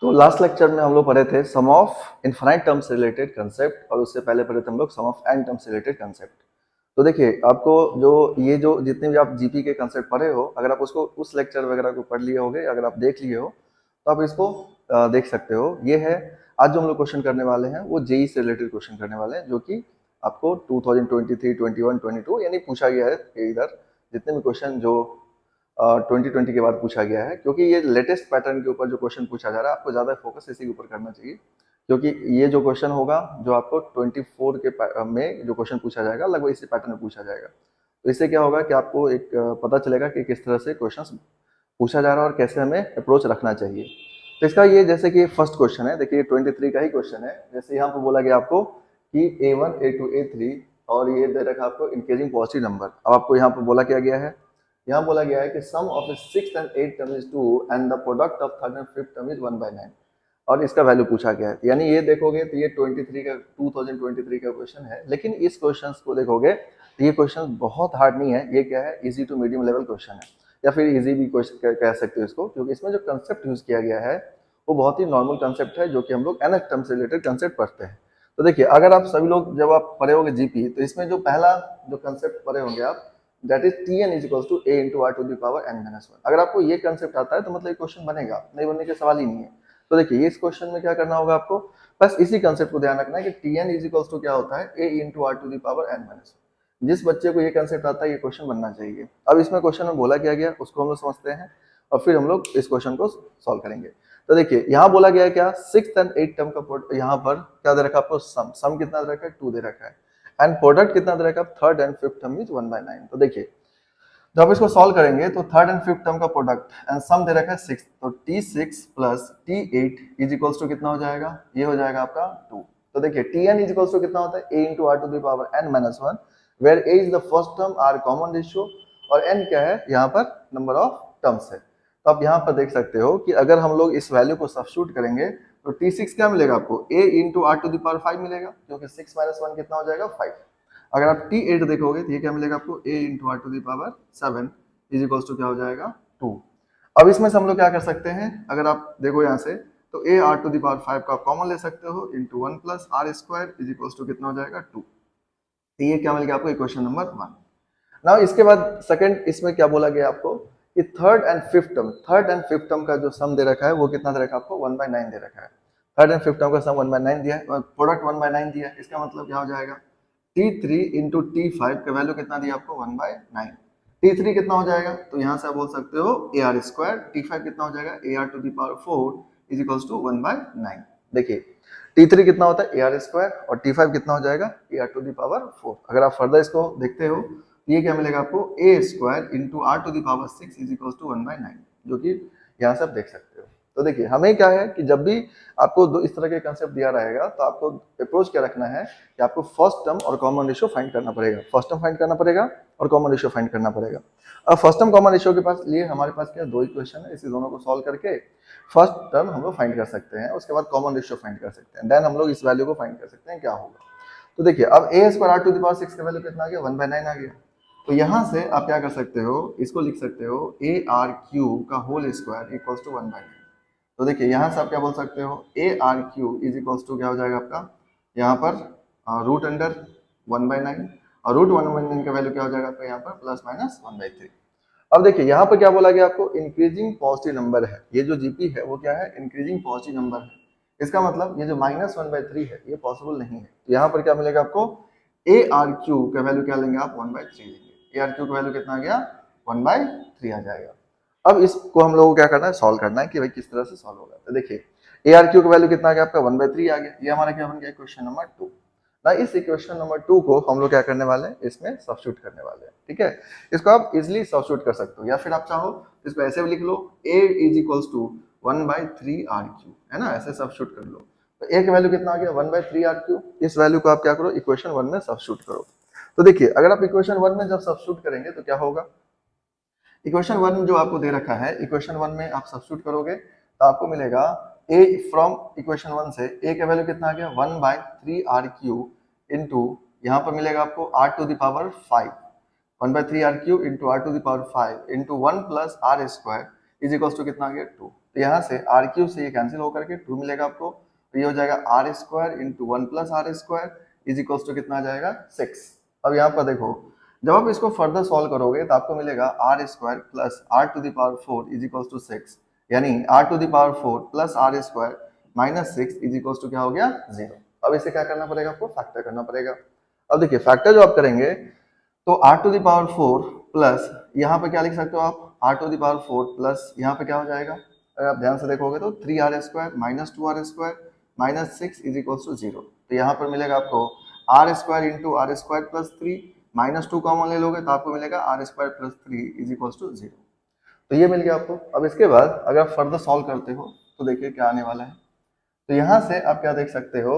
तो last lecture में हम लोग पढ़े थे सम ऑफ इनफाइनाइट टर्म से रिलेटेड कंसेप्ट, और उससे पहले पढ़े थे हम लोग सम ऑफ एन टर्म से रिलेटेड कंसेप्ट। तो देखिए, आपको जो जितने भी आप जीपी के कंसेप्ट पढ़े हो, अगर आप उसको उस लेक्चर वगैरह को पढ़ लिए होगे, अगर आप देख लिए हो तो आप इसको देख सकते हो। ये है आज जो हम लोग क्वेश्चन करने वाले हैं, वो जेई से रिलेटेड क्वेश्चन करने वाले हैं, जो कि आपको 2023, 21, 22 यानी पूछा गया है इधर। जितने भी क्वेश्चन जो 2020 के बाद पूछा गया है, क्योंकि ये लेटेस्ट पैटर्न के ऊपर जो क्वेश्चन पूछा जा रहा है, आपको ज़्यादा फोकस इसी के ऊपर करना चाहिए। क्योंकि ये जो क्वेश्चन होगा, जो आपको 24 के में जो क्वेश्चन पूछा जाएगा, लगभग इसी पैटर्न में पूछा जाएगा। तो इससे क्या होगा कि आपको एक पता चलेगा कि किस तरह से क्वेश्चन पूछा जा रहा है और कैसे हमें अप्रोच रखना चाहिए। तो इसका ये, जैसे कि फर्स्ट क्वेश्चन है, देखिए 23 का ही क्वेश्चन है। जैसे यहाँ पर बोला गया आपको कि A1, A2, A3 और ये दे रखा आपको इंक्रीजिंग पॉजिटिव नंबर। अब आपको यहाँ पर बोला क्या गया है, यहाँ बोला गया है कि sum of six and eight term is 2 and the product of third and fifth term is 1/9, और इसका वैल्यू पूछा गया है। यानी ये देखोगे तो ये 2023 का क्वेश्चन है, लेकिन इस क्वेश्चन को देखोगे तो ये क्वेश्चन बहुत हार्ड नहीं है। ये क्या है, easy to medium level question है, या फिर इजी भी क्वेश्चन कह सकते हो इसको, क्योंकि इसमें जो कंसेप्ट यूज किया गया है वो बहुत ही नॉर्मल कंसेप्ट है, जो कि हम लोग एनएच टर्म से रिलेटेड कंसेप्ट पढ़ते हैं। तो देखिए, अगर आप सभी लोग जब आप पढ़े होंगे जीपी, तो इसमें जो पहला जो कंसेप्ट पढ़े होंगे आप, that is Tn is equals to a into R to the power n minus 1। अगर आपको ये कंसेप्ट आता है तो मतलब ये क्वेश्चन बनेगा, नहीं बनने के सवाल ही नहीं है। तो देखिए, इस क्वेश्चन में क्या करना होगा आपको, बस इसी कंसेप्ट को ध्यान रखना है कि Tn इज इक्वल्स टू क्या होता है, a into R to the power n minus 1। जिस बच्चे को ये कंसेप्ट आता है, ये क्वेश्चन बनना चाहिए। अब इसमें क्वेश्चन में बोला क्या गया उसको हम लोग समझते हैं, और फिर हम लोग इस क्वेश्चन को सॉल्व करेंगे। तो देखिए, यहाँ बोला गया है क्या, सिक्स एंड एट टर्म का यहाँ पर क्या दे रखा है आपको, सम कितना दे रखा है, 2 दे रखा है, एंड प्रोडक्ट कितना दे रखा है, third and fifth term is 1/9। तो देखिए, जब आप इसको सॉल्व करेंगे तो थर्ड एंड फिफ्थ टर्म का प्रोडक्ट एंड सम दे रखा है 6, तो T6 plus T8 is equals to कितना हो जाएगा, ये हो जाएगा आपका 2। तो देखिए, Tn इज इक्वल्स टू कितना होता है, a into R to the power n minus 1, वेयर a is the first term, r common ratio, और n क्या है यहाँ पर, नंबर ऑफ टर्म्स है। तो आप यहाँ पर देख सकते हो कि अगर हम लोग इस वैल्यू को सब्स्टिट्यूट करेंगे तो T6 क्या मिलेगा आपको, a into R to the power 5 मिलेगा, क्योंकि 6 माइनस 1 कितना हो जाएगा, 5। अगर आप T8 देखोगे तो ये क्या मिलेगा आपको, a into R to the power 7 is equals to क्या हो जाएगा, 2। अब इसमें से हम लोग क्या कर सकते हैं, अगर आप देखो यहाँ से, तो a r to the power 5 का कॉमन ले सकते हो, into 1 plus R square is equals to कितना हो जाएगा, 2। तो ये क्या मिल गया आपको, इक्वेशन नंबर 1। नाउ इसके बाद सेकंड, इसमें क्या बोला गया आपको कि थर्ड एंड फिफ्थ टर्म का जो सम दे रखा है वो कितना दे रखा है आपको, 1/9 दे रखा है। थर्ड एंड फिफ्थ टर्म का सम 1/9 दिया है, प्रोडक्ट 1/9 दिया है। इसका मतलब क्या हो जाएगा, T3 इंटू T5 का वैल्यू कितना दिया आपको, 1/9। T3 कितना हो जाएगा, तो यहाँ से आप बोल सकते हो AR स्क्वायर, T5 कितना हो जाएगा, AR to the power 4 is equals to 1/9। देखिए, T3 कितना होता है, AR स्क्वायर, और T5 कितना हो जाएगा, AR टू द पावर 4। अगर आप फर्दर इसको देखते हो, ये क्या मिलेगा आपको, a square into R to the power 6 is equals to 1/9, जो कि यहाँ से आप देख सकते हो। तो देखिए, हमें क्या है कि जब भी आपको दो इस तरह के कंसेप्ट दिया रहेगा, तो आपको अप्रोच क्या रखना है कि आपको फर्स्ट टर्म और कॉमन रेशियो फाइंड करना पड़ेगा, फर्स्ट टर्म फाइंड करना पड़ेगा और कॉमन रेशियो फाइंड करना पड़ेगा। अब फर्स्ट टर्म कॉमन रेशियो के पास लिए हमारे पास क्या, दो इक्वेशन है, इसी दोनों को सॉल्व करके फर्स्ट टर्म हम लोग फाइंड कर सकते हैं, उसके बाद कॉमन रेशियो फाइंड कर सकते हैं, देन हम लोग इस वैल्यू को फाइंड कर सकते हैं क्या होगा। तो देखिए, अब a square R to the power 6 का वैल्यू कितना आ गया, 1/9 आ गया। तो यहाँ से आप क्या कर सकते हो, इसको लिख सकते हो AR³ का होल स्क्वायर इक्वल्स टू 1/9। तो देखिए, यहाँ से आप क्या बोल सकते हो, AR³ इज इक्वल्स टू क्या हो जाएगा आपका, यहाँ पर रूट अंडर 1/9, और रूट 1/9 का वैल्यू क्या हो जाएगा आपका, यहाँ पर प्लस माइनस 1/3। अब देखिए, यहाँ पर क्या बोला गया आपको, इंक्रीजिंग पॉजिटिव नंबर है। ये जो जीपी है वो क्या है, इंक्रीजिंग पॉजिटिव नंबर है। इसका मतलब ये जो -1/3 है, ये पॉसिबल नहीं है। तो यहाँ पर क्या मिलेगा आपको, AR³ का वैल्यू क्या लेंगे आप, 1/3 लेंगे। AR³ का वैल्यू कितना आ गया, 1/3 आ जाएगा। अब इसको हम लोगों को क्या करना है, सॉल्व करना है कि भाई किस तरह से सॉल्व होगा। तो देखिए, AR³ का वैल्यू कितना आ गया आपका, 1/3 आ गया। ये हमारा क्या बन गया, क्वेश्चन नंबर 2। ना इस इक्वेशन नंबर 2 को हम लोग क्या करने वाले हैं, इसमें सब्स्टिट्यूट करने वाले हैं। ठीक है, इसको आप इजिली सब्स्टिट्यूट कर सकते हो, या फिर आप चाहो तो इसको ऐसे भी लिख लो, a is equals to 1/3R³ है ना, ऐसे सब्स्टिट्यूट कर लो। तो a की वैल्यू कितना आ गया, 1/3R³। इस वैल्यू को आप क्या करो, इक्वेशन 1 में सब्स्टिट्यूट करो। तो देखिए, अगर आप इक्वेशन 1 में जब सब्स्टिट्यूट करेंगे तो क्या होगा, इक्वेशन 1 जो आपको दे रखा है, इक्वेशन 1 में आप सब्स्टिट्यूट करोगे तो आपको मिलेगा a फ्रॉम इक्वेशन 1 से a का वैल्यू कितना आ गया, 1/3R³ इनटू यहाँ पर मिलेगा आपको r to the power 5, 1/3R³ into r to the power 5 into 1 plus R square is equals to कितना आ गया, 2। तो यहाँ से आर क्यू से ये कैंसिल होकर के 2 मिलेगा आपको, तो ये हो जाएगा R square into 1 plus R square is equals to कितना आ जाएगा 6। अब यहाँ पर देखो जब आप इसको फर्दर सॉल्व करोगे तो आपको मिलेगा R square plus R to the power 4 is equals to 6, यानी R to the power 4 plus R square minus 6 is equals to क्या हो गया 0। अब इसे क्या करना पड़ेगा आपको, फैक्टर करना पड़ेगा। अब देखिए फैक्टर जो आप करेंगे तो R to the power 4 plus यहाँ पे क्या लिख सकते हो आप, R to the power 4 plus यहाँ पे क्या हो जाएगा, अगर आप ध्यान से देखोगे तो 3r square minus 2r square minus 6 is equals to 0। तो यहाँ पर मिलेगा आपको R square into R square plus 3 minus 2 common ले लोगे तो आपको मिलेगा R square plus 3 is equals to 0। तो ये मिल गया आपको। अब इसके बाद अगर आप फर्दर सॉल्व करते हो तो देखिए क्या आने वाला है। तो यहाँ से आप क्या देख सकते हो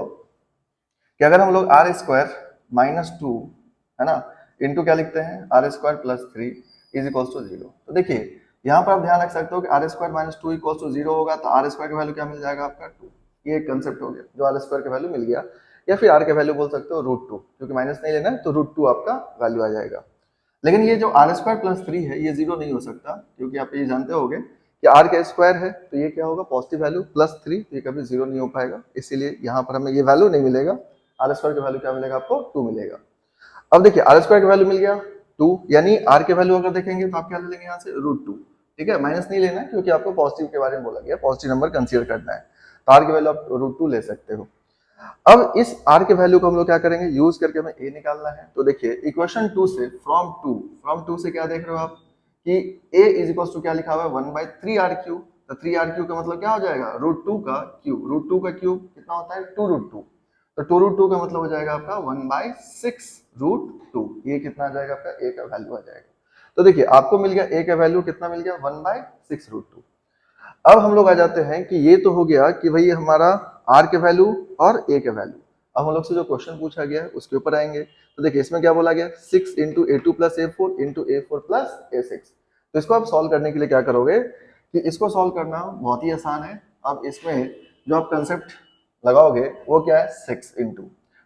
कि अगर हम लोग आर स्क्वायर माइनस 2 है ना इंटू क्या लिखते हैं R square plus 3 is equals to 0। तो देखिए यहाँ पर आप ध्यान रख सकते हो कि R square minus 2 equals to 0 होगा, तो आर स्क्वायर का वैल्यू क्या मिल जाएगा आपका 2। ये एक कंसेप्ट हो गया जो आर स्क्वायर का वैल्यू मिल गया, या फिर आर का वैल्यू बोल सकते हो √2, क्योंकि माइनस नहीं लेना है तो √2 आपका वैल्यू आ जाएगा। लेकिन ये जो आर स्क्वायर प्लस 3 है ये 0 नहीं हो सकता, क्योंकि आप ये जानते होगे कि आर का स्क्वायर है तो ये क्या होगा पॉजिटिव वैल्यू, प्लस 3 ये कभी 0 नहीं हो पाएगा, इसीलिए यहाँ पर हमें ये वैल्यू नहीं मिलेगा। आर स्क्वायर का वैल्यू क्या मिलेगा आपको 2 मिलेगा। अब देखिए आर स्क्वायर का वैल्यू मिल गया 2, यानी आर के वैल्यू अगर देखेंगे तो आप क्या ले लेंगे यहाँ से √2, ठीक है, माइनस नहीं लेना है क्योंकि आपको पॉजिटिव के बारे में बोला गया, पॉजिटिव नंबर कंसीडर करना है, तो आर की वैल्यू आप √2 ले सकते हो। अब इस r के वैल्यू को हम लोग क्या करेंगे, यूज करके हमें a निकालना है। तो देखिए इक्वेशन 2 से फ्रॉम 2 से क्या देख रहे हो आप कि a इज इक्वल्स टू क्या लिखा हुआ है 1/3r3। तो 3r3 का मतलब क्या हो जाएगा √2 का क्यूब, √2 का क्यूब कितना होता है 2√2, तो 2√2 का मतलब हो जाएगा आपका 1/6√2। ये कितना आ जाएगा आपका a का वैल्यू आ जाएगा। तो देखिए आपको मिल गया a का वैल्यू कितना मिल गया 1/6√2। अब हम लोग आ जाते हैं कि ये तो हो गया कि भाई हमारा r के वैल्यू और a के वैल्यू। अब हम लोग से जो क्वेश्चन पूछा गया है उसके ऊपर आएंगे। तो देखिए इसमें क्या बोला गया 6 into a2 plus a4 into a4 plus a6। तो इसको आप सॉल्व करने के लिए क्या करोगे कि इसको सॉल्व करना बहुत ही आसान है। अब इसमें जो आप कंसेप्ट लगाओगे वो क्या है 6 इंटू,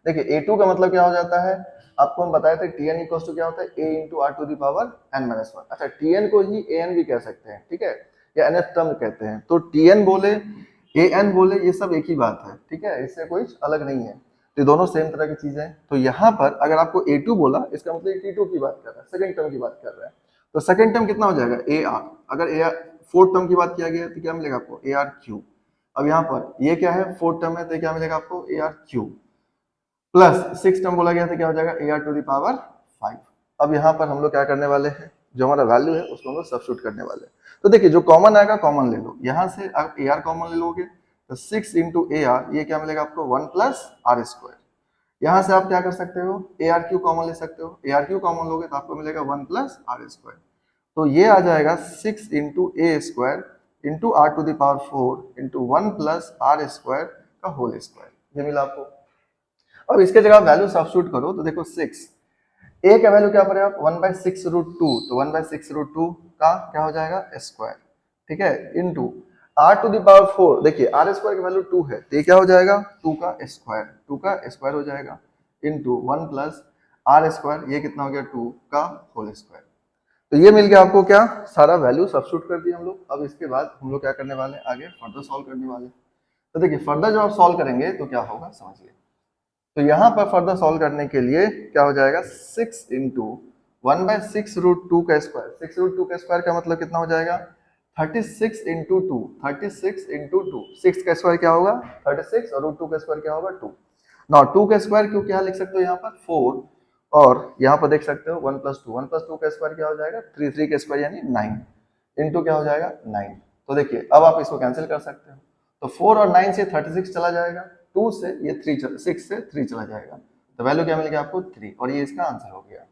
देखिए a2 का मतलब क्या हो जाता है, आपको हम बताए थे tn इक्वल्स टू क्या होता है a into R to the power n-1। अच्छा tn को ही an भी कह सकते हैं, ठीक है, या nth टर्म कहते हैं। तो tn बोले an बोले ये सब एक ही बात है, ठीक है, इससे कोई अलग नहीं है, तो दोनों सेम तरह की चीजें हैं। तो यहाँ पर अगर आपको a2 बोला इसका मतलब t2 की बात कर रहा है, सेकंड टर्म की बात कर रहा है। तो सेकंड टर्म कितना हो जाएगा ar, अगर ar फोर्थ टर्म की बात किया गया तो क्या मिलेगा आपको ar क्यूब। अब यहाँ पर ये क्या है फोर्थ टर्म है तो क्या मिलेगा आपको ar क्यूब प्लस 6 टर्म बोला गया तो क्या हो जाएगा ar टू द पावर 5। अब यहाँ पर हम लोग क्या करने वाले हैं, जो हमारा वैल्यू है उसको हम लोग सब्स्टिट्यूट करने वाले हैं। तो देखिए जो कॉमन आएगा कॉमन ले लो, यहाँ से आप ar कॉमन ले लोगे तो 6 इंटू ar ये क्या मिलेगा आपको 1 प्लस आर स्क्वायर। यहाँ से आप क्या कर सकते हो ar क्यू कॉमन ले सकते हो, ar क्यू कॉमन लोगे तो आपको मिलेगा 1 प्लस आर स्क्वायर। तो ये आ जाएगा 6 into A square into R to the power 4 into 1 plus R square का होल स्क्वायर, ये मिला आपको। अब इसके जगह वैल्यू सब्स्टिट्यूट करो तो देखो 6 a का वैल्यू क्या पड़े आप 1/6√2, तो 1/6√2 का क्या हो जाएगा स्क्वायर, ठीक है, into r to the power 4, देखिए r स्क्वायर का वैल्यू 2 है तो ये क्या हो जाएगा 2 का स्क्वायर हो जाएगा इनटू 1 प्लस आर स्क्वायर, ये कितना हो गया 2 का होल स्क्वायर। तो ये मिल गया आपको क्या, सारा वैल्यू सब्स्टिट्यूट कर दिया हम लोग। अब इसके बाद हम लोग क्या करने वाले हैं, आगे फर्दर सॉल्व करने वाले। तो देखिए फर्दर जब आप सॉल्व करेंगे तो क्या होगा समझिए। तो यहाँ पर फर्दर सॉल्व करने के लिए क्या हो जाएगा 6 इंटू 1/6√2 का स्क्वायर, 6√2 का स्क्वायर का मतलब कितना हो जाएगा 36 इंटू 2, 36 इंटू 2, 6 का स्क्वायर क्या होगा 36 और √2 का स्क्वायर क्या होगा 2। ना 2 का स्क्वायर क्यों क्या लिख सकते हो यहाँ पर 4, और यहाँ पर देख सकते हो 1 + 2, 1 + 2 का स्क्वायर क्या हो जाएगा 3, 3 का स्क्वायर यानी 9 इंटू क्या हो जाएगा 9। तो देखिए अब आप इसको कैंसिल कर सकते हो, तो 4 और 9 से 36 चला जाएगा, 2 से ये 6 से 3 चला जाएगा, तो वैल्यू क्या मिल गया आपको 3, और ये इसका आंसर हो गया।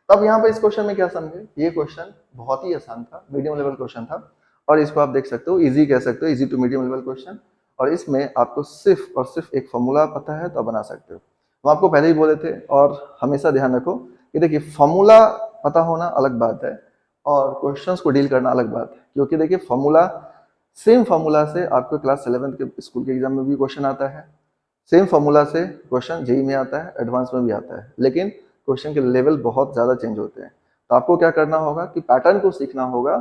तब यहाँ पर इस क्वेश्चन में क्या समझे, ये क्वेश्चन बहुत ही आसान था, मीडियम लेवल क्वेश्चन था, और इसको आप देख सकते हो इजी कह सकते हो, easy to medium level question, और इसमें आपको सिर्फ और सिर्फ एक फॉर्मूला पता है तो आप बना सकते हो। हम आपको पहले ही बोले थे, और हमेशा ध्यान रखो कि देखिए फॉर्मूला पता होना अलग बात है और क्वेश्चंस को डील करना अलग बात है, क्योंकि देखिए फॉर्मूला सेम फॉर्मूला से आपको क्लास 11th के स्कूल के एग्जाम में भी क्वेश्चन आता है, सेम फॉर्मूला से क्वेश्चन जेई में आता है, एडवांस में भी आता है, लेकिन क्वेश्चन के लेवल बहुत ज़्यादा चेंज होते हैं। तो आपको क्या करना होगा कि पैटर्न को सीखना होगा,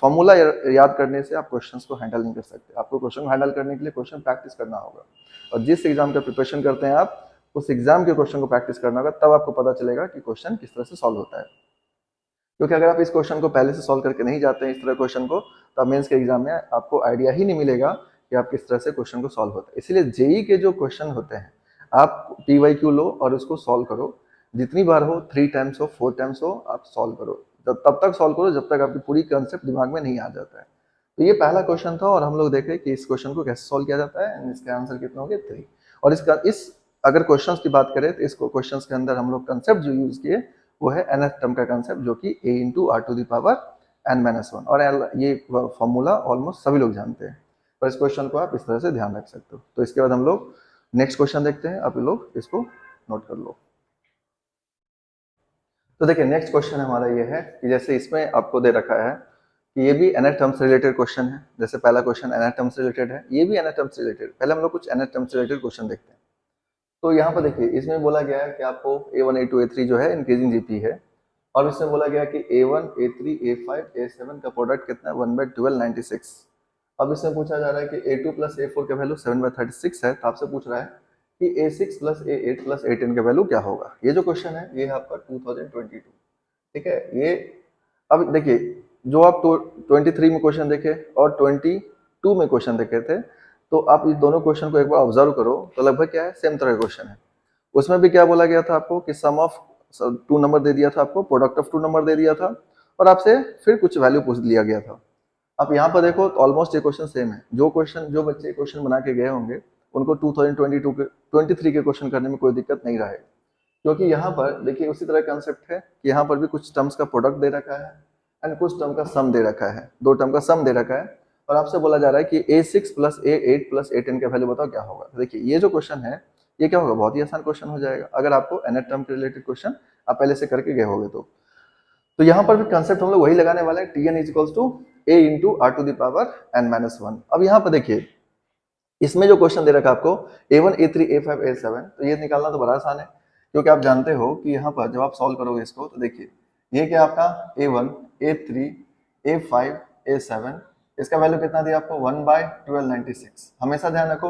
फॉर्मूला याद करने से आप क्वेश्चंस को हैंडल नहीं कर सकते। आपको क्वेश्चन हैंडल करने के लिए क्वेश्चन प्रैक्टिस करना होगा, और जिस एग्जाम का प्रिपरेशन करते हैं आप, उस एग्जाम के क्वेश्चन को प्रैक्टिस करना होगा, तब आपको पता चलेगा कि क्वेश्चन किस तरह से सॉल्व होता है। क्योंकि अगर आप इस क्वेश्चन को पहले से सॉल्व करके नहीं जाते हैं इस तरह क्वेश्चन को, तो मेंस के एग्जाम में आपको आइडिया ही नहीं मिलेगा कि आप किस तरह से क्वेश्चन को सॉल्व होता है। इसीलिए जेई के जो क्वेश्चन होते हैं, आप PYQ लो और उसको सॉल्व करो, जितनी बार हो, 3 टाइम्स हो, 4 टाइम्स हो, आप सॉल्व करो। तब तक सॉल्व करो जब तक आपकी पूरी कंसेप्ट दिमाग में नहीं आ जाता है। तो ये पहला क्वेश्चन था, और हम लोग देख रहे कि इस क्वेश्चन को कैसे सॉल्व किया जाता है। इसके आंसर कितने हो गए? 3। और इस अगर क्वेश्चंस की बात करें तो इस क्वेश्चंस के अंदर हम लोग कंसेप्ट जो यूज किए वो है nth टर्म का कंसेप्ट, जो कि a into R to the power n-1। और ये फॉर्मूला ऑलमोस्ट सभी लोग जानते हैं, पर इस क्वेश्चन को आप इस तरह से ध्यान रख सकते हो। तो इसके बाद हम लोग नेक्स्ट क्वेश्चन देखते हैं, आप लोग इसको नोट कर लो। तो देखिए नेक्स्ट क्वेश्चन हमारा ये है कि जैसे इसमें आपको दे रखा है कि ये भी nth टर्म से रिलेटेड क्वेश्चन है। जैसे पहला क्वेश्चन nth टर्म से रिलेटेड है, ये भी nth टर्म से रिलेटेड। पहले हम लोग कुछ nth टर्म से रिलेटेड क्वेश्चन देखते हैं। तो यहाँ पर देखिए इसमें बोला गया है कि आपको A1 A2 A3 जो है इंक्रीजिंग जीपी है, और इसमें बोला गया कि A1 A3 A5 A7 का प्रोडक्ट कितना है? 1/1296। अब इसमें पूछा जा रहा है कि A2 प्लस A4 का वैल्यू 7/36 है, तो आपसे पूछ रहा है कि A6 plus A8 plus A10 का वैल्यू क्या होगा। ये जो क्वेश्चन है ये है आपका 2022, ठीक है। ये अब देखिए जो आप 23 में क्वेश्चन देखे और 22 में क्वेश्चन देखे थे, तो आप इस दोनों क्वेश्चन को एक बार ऑब्जर्व करो तो लगभग क्या है, सेम तरह का क्वेश्चन है। उसमें भी क्या बोला गया था आपको कि सम ऑफ 2 नंबर दे दिया था आपको, प्रोडक्ट ऑफ 2 नंबर दे दिया था, और आपसे फिर कुछ वैल्यू पूछ लिया गया था। आप यहाँ पर देखो तो ऑलमोस्ट ये क्वेश्चन सेम है। जो बच्चे क्वेश्चन बना के गए होंगे उनको 2022 के 23 के क्वेश्चन करने में कोई दिक्कत नहीं रहा है, क्योंकि यहाँ पर देखिए उसी तरह कंसेप्ट है कि यहाँ पर भी कुछ टर्म्स का प्रोडक्ट दे रखा है एंड कुछ टर्म का सम दे रखा है, 2 टर्म का सम दे रखा है, और आपसे बोला जा रहा है कि A6 plus A8 plus A10 का वैल्यू बताओ क्या होगा। देखिए ये जो क्वेश्चन है ये क्या होगा, बहुत ही आसान क्वेश्चन हो जाएगा अगर आपको nth टर्म के रिलेटेड क्वेश्चन आप पहले से करके गए होगे तो यहाँ पर भी कंसेप्ट हम लोग वही लगाने वाले हैं, Tn is to A into R to the power n-1। अब यहाँ पर देखिए इसमें जो क्वेश्चन दे रखा है आपको A1 A3 A5 A7, तो ये निकालना तो बड़ा आसान है, क्योंकि आप जानते हो कि यहाँ पर जब आप सॉल्व करोगे इसको तो देखिए ये क्या आपका A1 A3 A5 A7, इसका वैल्यू कितना दिया आपको 1/1296। हमेशा ध्यान रखो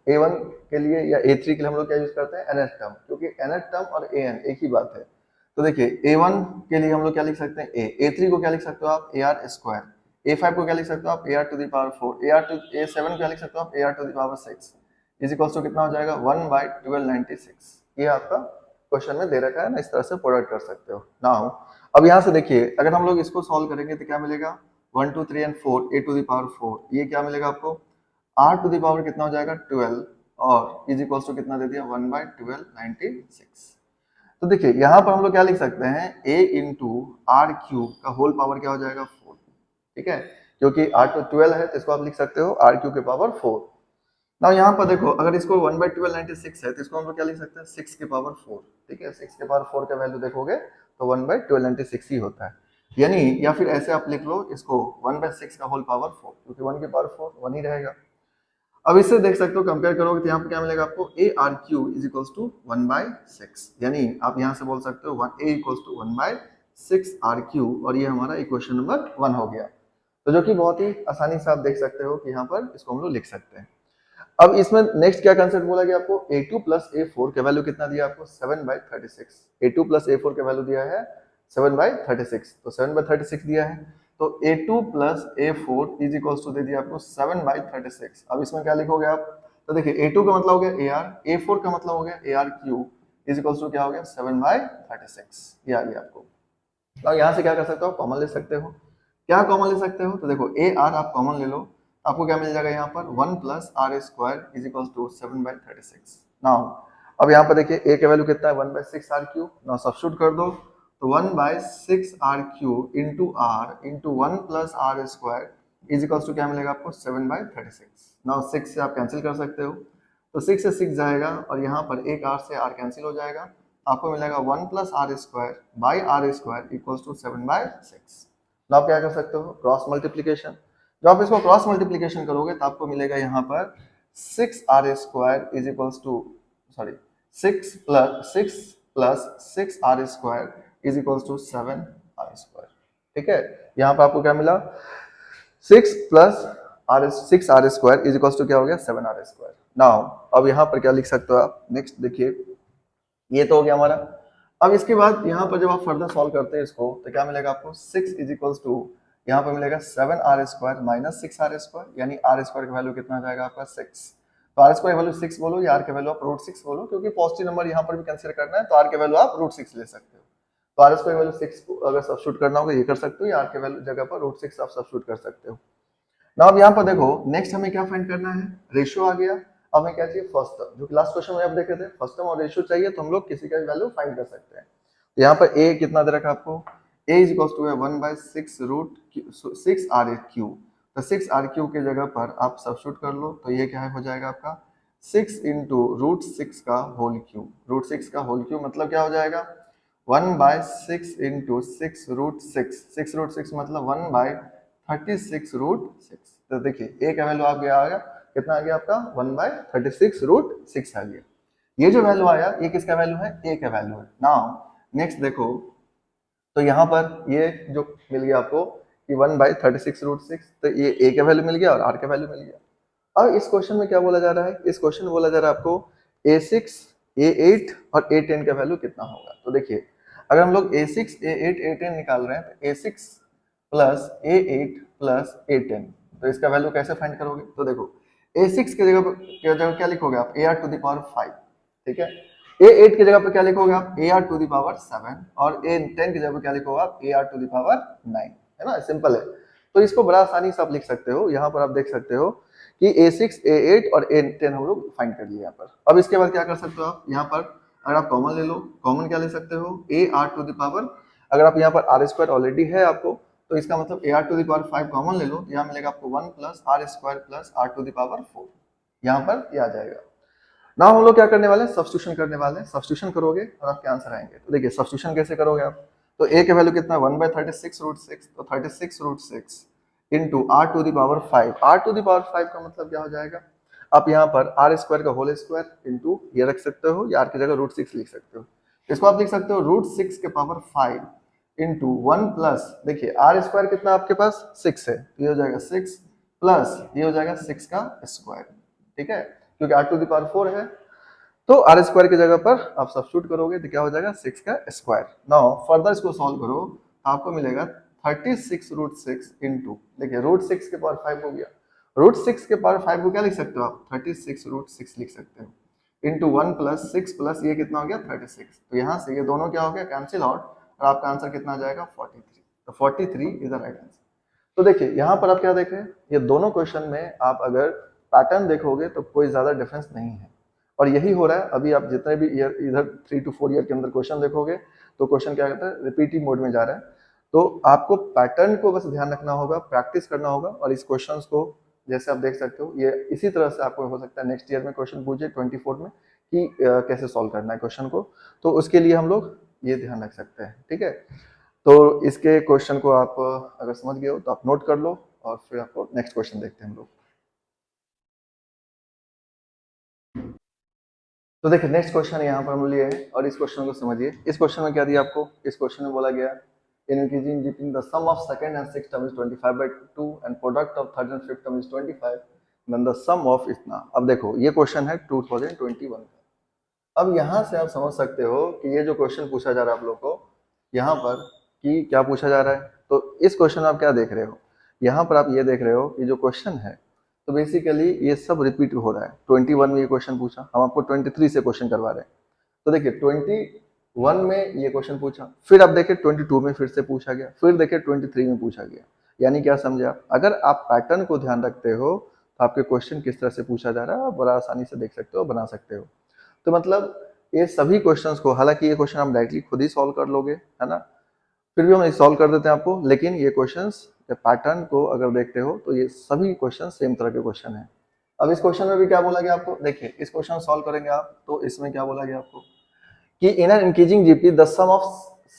A1 के लिए या A3 के लिए हम लोग क्या यूज करते हैं, nth टर्म, क्योंकि nth टर्म और an एक ही बात है। तो देखिए A1 के लिए हम लोग क्या लिख सकते हैं A, A3 को क्या लिख सकते हो आप AR स्क्वायर, A5 को क्या लिख सकते हो आप AR to the power 4, A7 को क्या लिख सकते हो आप AR to the power 6 is equal to कितना हो जाएगा 1/1296। ये आपका क्वेश्चन में दे रखा है ना, इस तरह से प्रोडक्ट कर सकते हो। नाउ अब यहाँ से देखिए अगर हम लोग इसको सॉल्व करेंगे तो क्या मिलेगा 1 2 3 and 4 A to the power 4, ये क्या मिलेगा आपको R टू द पावर कितना हो जाएगा 12, और इज इक्वल टू कितना दे दिया 1/1296। तो देखिए यहाँ पर हम लोग क्या लिख सकते हैं A इंटू आर क्यूब का होल पावर क्या हो जाएगा 4, ठीक है, क्योंकि R तो 12 है तो इसको आप लिख सकते हो आर क्यूब के पावर 4। ना यहाँ पर देखो अगर इसको 1/1296 है तो इसको हम लोग क्या लिख सकते हैं 6 के पावर 4, ठीक है। 6 के पावर 4 का वैल्यू देखोगे तो 1/1296 ही होता है, यानी या फिर ऐसे आप लिख लो इसको 1/6 का होल पावर 4, क्योंकि 1 के पावर 4 1 ही रहेगा। अब इससे देख सकते हो कंपेयर करोगे तो यहाँ पे क्या मिलेगा आपको ARQ इज इक्वल्स टू 1/6, यानी आप यहाँ से बोल सकते हो A इक्वल्स टू 1/6 RQ, और ये हमारा इक्वेशन नंबर 1 हो गया। तो जो कि बहुत ही आसानी से आप देख सकते हो कि यहाँ पर इसको हम लोग लिख सकते हैं। अब इसमें नेक्स्ट क्या कंसेप्ट बोला गया आपको A2 प्लस A4 का वैल्यू कितना दिया आपको 7/36। A2 प्लस A4 का वैल्यू दिया है 7/36, तो 7/36 दिया है, तो A2 plus A4 is equal to दे दिया आपको 7/36। अब इसमें क्या लिखोगे आप, तो देखिए A2 का मतलब हो गया AR, A4 का मतलब हो गया ARQ इज इक्वल टू क्या हो गया 7/36, ये आ गया आपको। अब यहाँ से क्या कर सकते हो, कॉमन ले सकते हो। क्या कॉमन ले सकते हो, तो देखो AR आप कॉमन ले लो, आपको क्या मिल जाएगा यहाँ पर 1 plus R square is equal to 7/36। Now अब यहाँ पर देखिए A का वैल्यू कितना है 1/6 RQ, नाउ सब्स्टिट्यूट कर दो तो 1/6 RQ into R into 1 plus R square is equal to क्या मिलेगा आपको 7/36। नाउ 6 से आप कैंसिल कर सकते हो, तो 6 से 6 जाएगा और यहाँ पर एक R से R कैंसिल हो जाएगा, आपको मिलेगा 1 plus R square by R square equal to 7/6। तो आप क्या कर सकते हो क्रॉस मल्टीप्लीकेशन, जब आप इसको क्रॉस मल्टीप्लीकेशन करोगे तो आपको मिलेगा यहाँ पर 6R square is equals to 6 plus 6R square is equals to 7R square, ठीक है। यहाँ पर आपको क्या मिला 6 plus R 6r² is equal to क्या हो गया 7r²। नाउ अब यहाँ पर क्या लिख सकते हो आप, नेक्स्ट देखिए ये तो हो गया हमारा। अब इसके बाद यहाँ पर जब आप फर्दर सॉल्व करते हैं इसको तो क्या मिलेगा आपको 6 इज इक्वल्स टू यहाँ पर मिलेगा 7r² माइनस 6r², यानी r² का वैल्यू कितना आ जाएगा आपका 6। तो r² की वैल्यू 6 बोलो या r के वैल्यू आप √6 बोलो, क्योंकि पॉजिटिव नंबर यहाँ पर भी कंसीडर करना है तो r के वैल्यू आप √6 ले सकते हो। तो r² की वैल्यू 6 अगर सब्स्टिट्यूट करना होगा ये कर सकते हो, या r के वैल्यू जगह पर √6 आप सब्स्टिट्यूट कर सकते हो। ना अब यहाँ पर देखो नेक्स्ट हमें क्या फाइंड करना है, रेशियो आ गया। अब हमें क्या चाहिए फर्स्ट टर्म, जो लास्ट क्वेश्चन में आप देखे थे फर्स्ट टर्म और रेशियो चाहिए, तो हम लोग किसी का भी वैल्यू फाइंड कर सकते हैं। तो यहाँ पर a कितना दे रखा आपको, a is equal to 1/6√6r³। तो 6r³ के जगह पर आप सब्स्टिट्यूट कर लो तो ये क्या है हो जाएगा आपका 6 इंटू √6 का होल क्यूब। √6 का होल क्यूब मतलब क्या हो जाएगा 1/6 इंटू 6√6। 6√6 मतलब 1/36√6। तो देखिए a का वैल्यू आप गया आएगा कितना आ गया आपका 1/36√6 आ गया। ये जो वैल्यू आया ये किसका वैल्यू है, a का वैल्यू है। नाउ नेक्स्ट देखो तो यहाँ पर ये जो मिल गया आपको कि 1/36√6, तो ये a का वैल्यू मिल गया और r का वैल्यू मिल गया। अब इस क्वेश्चन में क्या बोला जा रहा है, इस क्वेश्चन में बोला जा रहा है आपको a6 a8 और a10 का वैल्यू कितना होगा। तो देखिए अगर हम लोग a6 a8 a10 निकाल रहे हैं तो a6 plus a8 plus a10, तो इसका वैल्यू कैसे फाइंड करोगे। तो देखो a6 की जगह क्या लिखोगे आप ar⁵, ठीक है। a8 की जगह पर क्या लिखोगे आप ar⁵, और a10 की जगह पर क्या लिखोगे आप ar⁵, है ना, सिंपल है। तो इसको बड़ा आसानी से आप लिख सकते हो। यहाँ पर आप देख सकते हो कि a6 a8 और a10 हम लोग फाइंड कर लिए यहाँ पर। अब इसके बाद क्या कर सकते हो आप, यहाँ पर अगर आप कॉमन ले लो, कॉमन क्या ले सकते हो ar⁵। अगर आप यहाँ पर r² ऑलरेडी है आपको तो इसका मतलब ar⁵ कॉमन ले लो तो यहाँ मिलेगा आपको 1 प्लस r² प्लस r⁴, यहाँ पर ये आ जाएगा। ना हम लोग क्या करने वाले हैं, सब्स्टिट्यूशन करने वाले हैं। सब्स्टिट्यूशन करोगे और आपके आंसर आएंगे। तो देखिए सब्स्टिट्यूशन कैसे करोगे आप, तो a के वैल्यू कितना 1/36√6, तो 36√6 इंटू r⁵। r⁵ का मतलब क्या हो जाएगा, आप यहाँ पर r² का होल स्क्वायर इंटू ये रख सकते हो या r की जगह √6 लिख सकते हो। इसको आप लिख सकते हो √6 के पावर 5 इंटू 1 प्लस, देखिए r² कितना आपके पास 6 है, ये हो जाएगा 6 प्लस ये हो जाएगा 6 का स्क्वायर, ठीक है, क्योंकि r⁴ है। तो r² की जगह पर आप सब्स्टिट्यूट करोगे तो क्या हो जाएगा 6 का स्क्वायर। नाउ फर्दर इसको सॉल्व करो तो आपको मिलेगा 36√6 इंटू, देखिए √6 के पावर 5 हो गया। √6 के पावर 5 को क्या लिख सकते हो आप 36√6 लिख सकते हो इंटू 1 प्लस 6 प्लस ये कितना हो गया 36। तो यहाँ से ये दोनों क्या हो गया कैंसिल आउट और आपका आंसर कितना आ जाएगा 43। तो 43 इज द राइट आंसर। तो देखिए यहाँ पर आप क्या देख रहे हैं, ये दोनों क्वेश्चन में आप अगर पैटर्न देखोगे तो कोई ज्यादा डिफरेंस नहीं है, और यही हो रहा है। अभी आप जितने भी ईयर इधर 3 to 4 ईयर के अंदर क्वेश्चन देखोगे तो क्वेश्चन क्या कहता है रिपीटिव मोड में जा रहा है। तो आपको पैटर्न को बस ध्यान रखना होगा, प्रैक्टिस करना होगा, और इस क्वेश्चन को जैसे आप देख सकते हो ये इसी तरह से आपको हो सकता है नेक्स्ट ईयर में क्वेश्चन पूछे 24 में कि कैसे सॉल्व करना है क्वेश्चन को। तो उसके लिए हम लोग ये ध्यान रख सकते हैं, ठीक है। तो इसके क्वेश्चन को आप अगर समझ गए हो तो आप नोट कर लो और फिर आपको नेक्स्ट क्वेश्चन देखते हैं हम लोग। तो देखिए नेक्स्ट क्वेश्चन यहाँ पर हम लिए है और इस क्वेश्चन को समझिए। इस क्वेश्चन में क्या दिया आपको, इस क्वेश्चन में बोला गया इन इंक्रीजिंग जिटिंग the sum of second and six term is 25/2 and product of third and fifth term is 25, then the sum of इतना। अब देखो ये क्वेश्चन है 2021 का। अब यहाँ से आप समझ सकते हो कि ये जो क्वेश्चन पूछा जा रहा है आप लोग को यहाँ पर कि क्या पूछा जा रहा है। तो इस क्वेश्चन में आप क्या देख रहे हो, यहाँ पर आप ये देख रहे हो कि जो क्वेश्चन है तो बेसिकली ये सब रिपीट हो रहा है। 21 में ये क्वेश्चन पूछा, हम आपको 23 से क्वेश्चन करवा रहे हैं। तो देखिए 21 में ये क्वेश्चन पूछा, फिर आप देखिए 22 में फिर से पूछा गया, फिर देखिए 23 में पूछा गया। यानी क्या समझे आप, अगर आप पैटर्न को ध्यान रखते हो तो आपके क्वेश्चन किस तरह से पूछा जा रहा है आप बड़ा आसानी से देख सकते हो, बना सकते हो। तो मतलब ये सभी क्वेश्चंस को, हालांकि ये क्वेश्चन आप डायरेक्टली खुद ही सॉल्व कर लोगे, है ना, फिर भी हम सॉल्व कर देते हैं आपको, लेकिन ये क्वेश्चंस पैटर्न को अगर देखते हो तो ये सभी क्वेश्चन सेम तरह के क्वेश्चन हैं। अब इस क्वेश्चन में भी क्या बोला गया आपको, देखिए इस क्वेश्चन सॉल्व करेंगे आप तो इसमें क्या बोला गया आपको कि in an increasing GP the sum of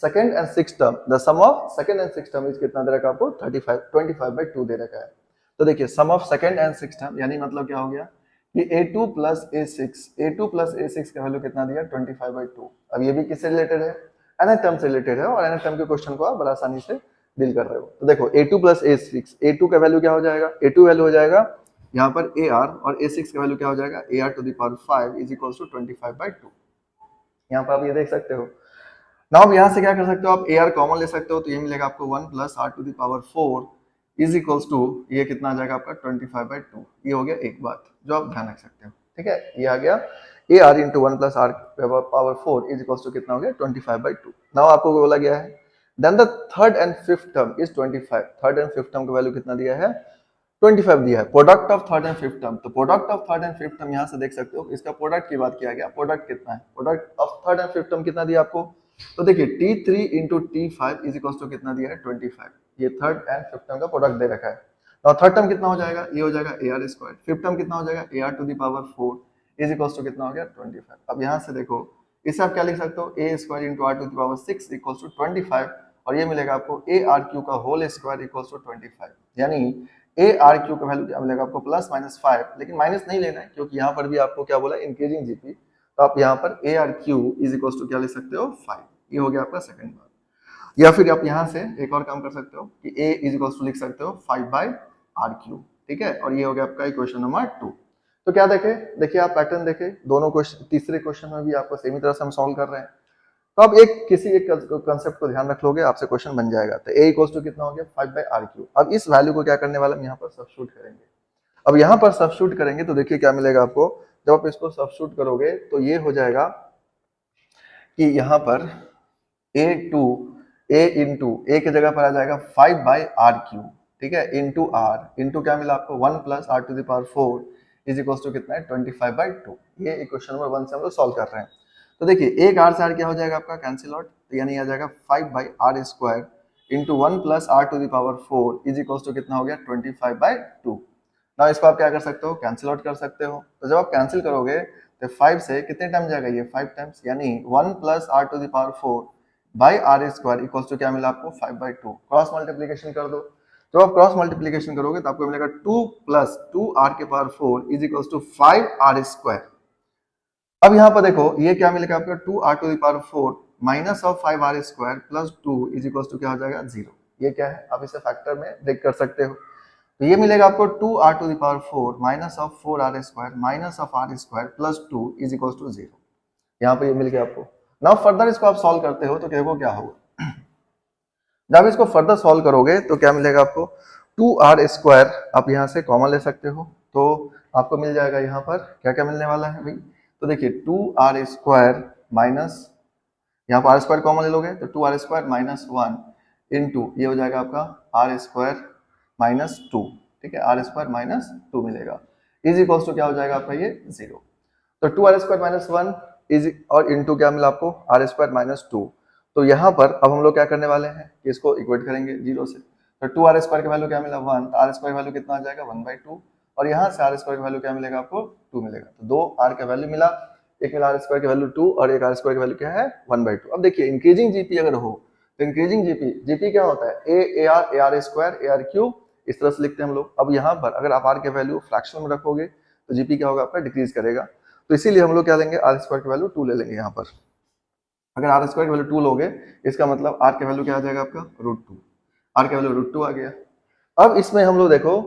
second and six term, the sum of second and six term is कितना दे रखा है आपको 25/2 दे रखा है। तो देखिए sum of second and six term यानी मतलब क्या हो गया कि a2 प्लस a6 का वैल्यू कितना दिया 25/2। अब ये भी किससे रिलेटेड है, nth टर्म से रिलेटेड है, और nth टर्म के क्वेश्चन को आप बड़ा आसानी से डील कर रहे हो। तो देखो A2 प्लस A6, A2 का वैल्यू क्या हो जाएगा, A2 वैल्यू हो जाएगा यहाँ पर AR, और A6 का वैल्यू क्या हो जाएगा AR to the power 5 is equal to 25/2। यहाँ पर आप ये देख सकते हो। नाउ अब यहाँ से क्या कर सकते हो, आप AR कॉमन ले सकते हो, तो ये मिलेगा आपको 1 plus R to the power 4 is equals to, ये कितना आ जाएगा आपका 25/2। ये हो गया एक बात जो आप ध्यान रख सकते हो, ठीक है। ये आ गया AR into 1 plus R power 4 is equals to कितना हो गया 25/2। नाउ आपको बोला गया है then the third and fifth term is 25। Third and fifth term का वैल्यू कितना दिया है 25 दिया है। Product of third and fifth term, तो product of third and fifth term यहाँ से देख सकते हो, इसका प्रोडक्ट की बात किया गया। प्रोडक्ट कितना है, product of third and fifth term कितना दिया आपको, तो देखिए T3 into T5 is equal to कितना दिया है 25। ये थर्ड एंड फिफ्थ टर्म का प्रोडक्ट दे रखा है। और थर्ड टर्म कितना हो जाएगा, ये हो जाएगा AR स्क्वायर। फिफ्थ टर्म कितना हो जाएगा AR to the power 4 is equal to कितना हो गया 25। अब यहाँ से देखो इससे आप क्या लिख सकते हो, A square into R to the power 6 equal to 25, और ये मिलेगा आपको ARQ का होल स्क्वायर इक्वल टू 25। यानी ARQ का वैल्यू क्या मिलेगा आपको प्लस माइनस 5, लेकिन माइनस नहीं लेना है क्योंकि यहाँ पर भी आपको क्या बोला इंक्रीजिंग जीपी, तो आप यहाँ पर ARQ इज इक्वल टू क्या लिख सकते हो 5। ये हो गया आपका सेकंड बार। या फिर आप यहाँ से एक और काम कर सकते हो कि A इज इक्वल टू लिख सकते हो 5/RQ, ठीक है। और ये हो गया आपका इक्वेशन नंबर 2। तो क्या देखे, देखिए आप पैटर्न देखे, दोनों क्वेश्चन, तीसरे क्वेश्चन में भी आपको सेम ही तरह से हम सॉल्व कर रहे हैं। तो अब किसी एक कंसेप्ट को ध्यान रख लोगे, आपसे क्वेश्चन बन जाएगा। तो A इक्वल टू कितना हो गया 5/RQ। अब इस वैल्यू को क्या करने वाला हम यहाँ पर सब्स्टिट्यूट करेंगे। अब यहाँ पर सब्स्टिट्यूट करेंगे तो देखिए क्या मिलेगा आपको, जब आप इसको सब्स्टिट्यूट करोगे तो ये हो जाएगा कि यहाँ पर A इंटू A की जगह पर आ जाएगा 5/RQ, ठीक है, इंटू R, इंटू क्या मिला आपको 1 plus R to the power 4 is equal to कितना है 25/2। ये इक्वेशन नंबर 1 से हम लोग सॉल्व कर रहे हैं। तो देखिए एक R से R क्या हो जाएगा आपका कैंसिल आउट, तो यानी आ जाएगा 5/R square into 1 plus R to the power 4 is equal to कितना हो गया 25/2। ना इसको आप क्या कर सकते हो, कैंसिल आउट कर सकते हो। तो जब आप कैंसिल करोगे तो 5 से कितने टाइम जाएगा ये 5 टाइम्स, यानी 1 plus R to the power 4 by R square equal to क्या मिला आपको 5/2। क्रॉस मल्टीप्लीकेशन कर दो। जब आप क्रॉस मल्टीप्लीकेशन करोगे तो आपको मिलेगा 2 प्लस 2R के power 4 is equal to 5R square. अब यहाँ पर देखो ये क्या मिलेगा आपका 2R to the power 4 minus of 5R square plus 2 is equal to क्या हो जाएगा 0। ये क्या है, आप इसे फैक्टर में ब्रेक कर सकते हो। तो ये मिलेगा आपको 2R to the power 4 minus of 4R square minus of R square plus 2 is equal to 0। यहाँ पे ये मिल गया आपको। नाउ फर्दर इसको आप सॉल्व करते हो तो देखो क्या होगा। जब इसको फर्दर सॉल्व करोगे तो क्या मिलेगा आपको 2R स्क्वायर, आप यहाँ से कॉमन ले सकते हो, तो आपको मिल जाएगा यहाँ पर क्या क्या मिलने वाला है भाई। तो देखिए 2R स्क्वायर माइनस, यहाँ पर R स्क्वायर कॉमन ले लोगे तो 2R स्क्वायर माइनस 1 इंटू ये हो जाएगा आपका R स्क्वायर माइनस 2, ठीक है, R स्क्वायर माइनस 2 मिलेगा इज इक्वल टू क्या हो जाएगा आपका ये 0। तो 2R स्क्वायर माइनस 1 इज और इंटू क्या मिला आपको R स्क्वायर माइनस 2। तो यहाँ पर अब हम लोग क्या करने वाले हैं कि इसको इक्वेट करेंगे 0 से। तो 2R स्क्वायर का वैल्यू क्या मिला 1, तो R स्क्वायर का वैल्यू कितना आ जाएगा 1/2, और यहाँ से R स्क्वायर का वैल्यू क्या मिलेगा आपको 2 मिलेगा। तो 2R का वैल्यू मिला, एक मिला R स्क्वायर का वैल्यू 2 और एक R स्क्वायर का वैल्यू क्या है 1/2। अब देखिए इंक्रीजिंग जीपी अगर हो तो इंक्रीजिंग जीपी क्या होता है AR स्क्वायर ARQ, इस तरह से लिखते हैं हम लोग। अब यहाँ पर अगर आप R के वैल्यू फ्रैक्शन में रखोगे तो जीपी क्या होगा आपका डिक्रीज करेगा, तो इसीलिए हम लोग क्या लेंगे R स्क्वायर की वैल्यू 2 ले लेंगे। यहाँ पर अगर R स्क्वायर की वैल्यू 2 लोगे इसका मतलब R के वैल्यू क्या आ जाएगा आपका √2, R के वैल्यू √2 आ गया। अब इसमें हम लोग देखो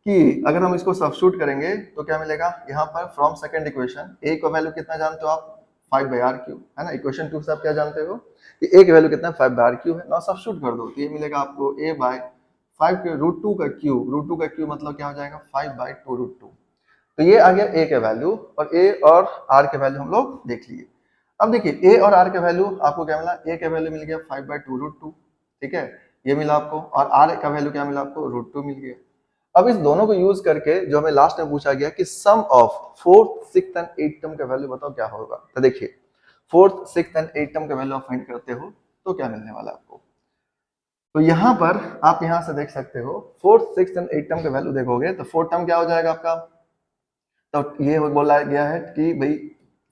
कि अगर हम इसको सब्स्टिट्यूट करेंगे तो क्या मिलेगा, यहाँ पर फ्रॉम सेकंड इक्वेशन A का वैल्यू कितना जानते हो आप 5/RQ, है ना। इक्वेशन 2 से आप क्या जानते हो कि A की वैल्यू कितना 5/RQ है ना। सब्स्टिट्यूट कर दो तो ये मिलेगा आपको A/5 के √2 का क्यूब, √2 का क्यूब मतलब क्या हो जाएगा 5/2 √2। तो ये आ गया A के वैल्यू, और A और R के वैल्यू हम लोग देख लिए। अब देखिए A और R के वैल्यू आपको क्या मिला, A का वैल्यू मिल गया 5/2 √2, ठीक है, ये मिला आपको, और R का वैल्यू क्या मिला आपको √2 मिल गया। अब इस दोनों को यूज करके जो हमें लास्ट में पूछा गया कि sum of 4th 6th and 8th term का वैल्यू बताओ क्या होगा। तो देखिए 4th 6th and 8th term का वैल्यू आप फाइंड करते हो तो क्या मिलने वाला आपको। तो यहाँ पर आप यहाँ से देख सकते हो 4th 6th and 8th term का वैल्यू देखोगे तो 4th टर्म क्या हो जाएगा आपका, तो ये बोला गया है कि भाई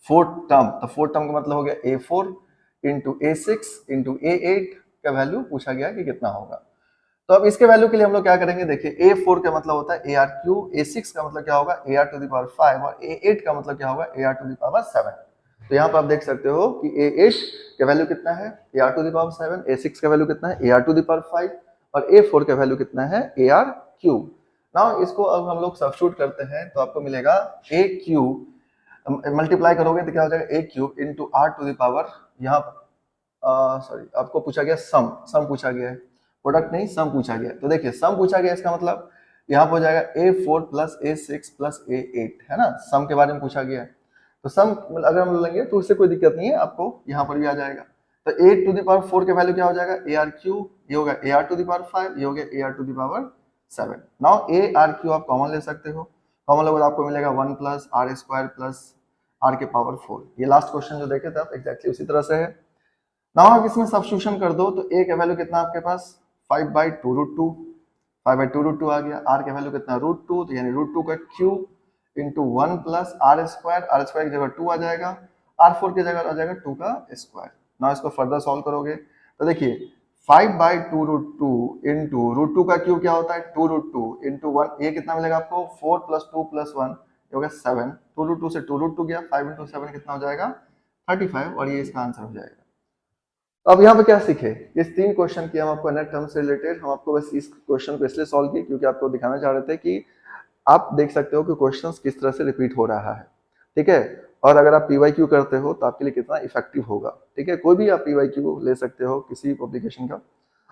4th टर्म, तो 4th टर्म का मतलब हो गया A4 into A6 into A8 का वैल्यू पूछा गया कि कितना होगा। तो अब इसके वैल्यू के लिए हम लोग क्या करेंगे, देखिए A4 का मतलब होता है ARQ, A6 का मतलब क्या होगा AR टू द पावर 5 और A8 का मतलब क्या होगा AR टू द पावर 7। तो यहाँ पर आप देख सकते हो कि A8 का वैल्यू कितना है AR to the power 7, A6 का वैल्यू कितना है AR टू द पावर 5 और A4 का वैल्यू कितना है AR क्यूब। नाउ इसको अब हम लोग सब्स्टिट्यूट करते हैं तो आपको मिलेगा A क्यूब, मल्टीप्लाई करोगे तो क्या हो जाएगा A cube into R to the power, यहाँ सॉरी आपको पूछा गया सम पूछा गया है, प्रोडक्ट नहीं सम पूछा गया। तो देखिए सम पूछा गया, इसका मतलब यहाँ पर हो जाएगा A4 plus A6 plus A8, है ना, सम के बारे में पूछा गया है। तो सम अगर हम लेंगे तो उससे कोई दिक्कत नहीं है, आपको यहाँ पर भी आ जाएगा। तो A टू द पावर 4 के वैल्यू क्या हो जाएगा AR क्यूब, ये होगा AR टू द पावर 5, ये हो गया AR to the power 7। Now AR cube आप कॉमन ले सकते हो, कॉमन लोगे तो आपको मिलेगा 1 plus R square plus R के पावर 4। ये लास्ट क्वेश्चन जो देखे थे आप एग्जैक्टली उसी तरह से है। नाउ आप इसमें सब्स्टिट्यूशन कर दो तो A का वैल्यू कितना आपके पास 5/2√2, 5/2√2 आ गया। R का वैल्यू कितना √2, तो यानी √2 का cube into 1 plus R square की जगह 2 आ जाएगा, R4 की जगह आ जाएगा 2 का स्क्वायर। ना इसको फर्दर सॉल्व करोगे तो देखिए 5/2√2 इंटू √2 का क्यूब क्या होता है 2√2 इंटू 1, ये कितना मिलेगा आपको 4 प्लस 2 प्लस 1 हो गया 7, 2√2 से 2√2 गया, 5 इंटू 7 कितना हो जाएगा 35, और ये इसका आंसर हो जाएगा। अब यहाँ पे क्या सीखे, इस 3 क्वेश्चन की हम आपको नेट टर्म से रिलेटेड, हम आपको बस इस क्वेश्चन को इसलिए सॉल्व किए क्योंकि आपको दिखाना चाह रहे थे कि आप देख सकते हो कि क्वेश्चंस किस तरह से रिपीट हो रहा है, ठीक है। और अगर आप PYQ करते हो तो आपके लिए कितना इफेक्टिव होगा, ठीक है। कोई भी आप PYQ ले सकते हो किसी पब्लिकेशन का,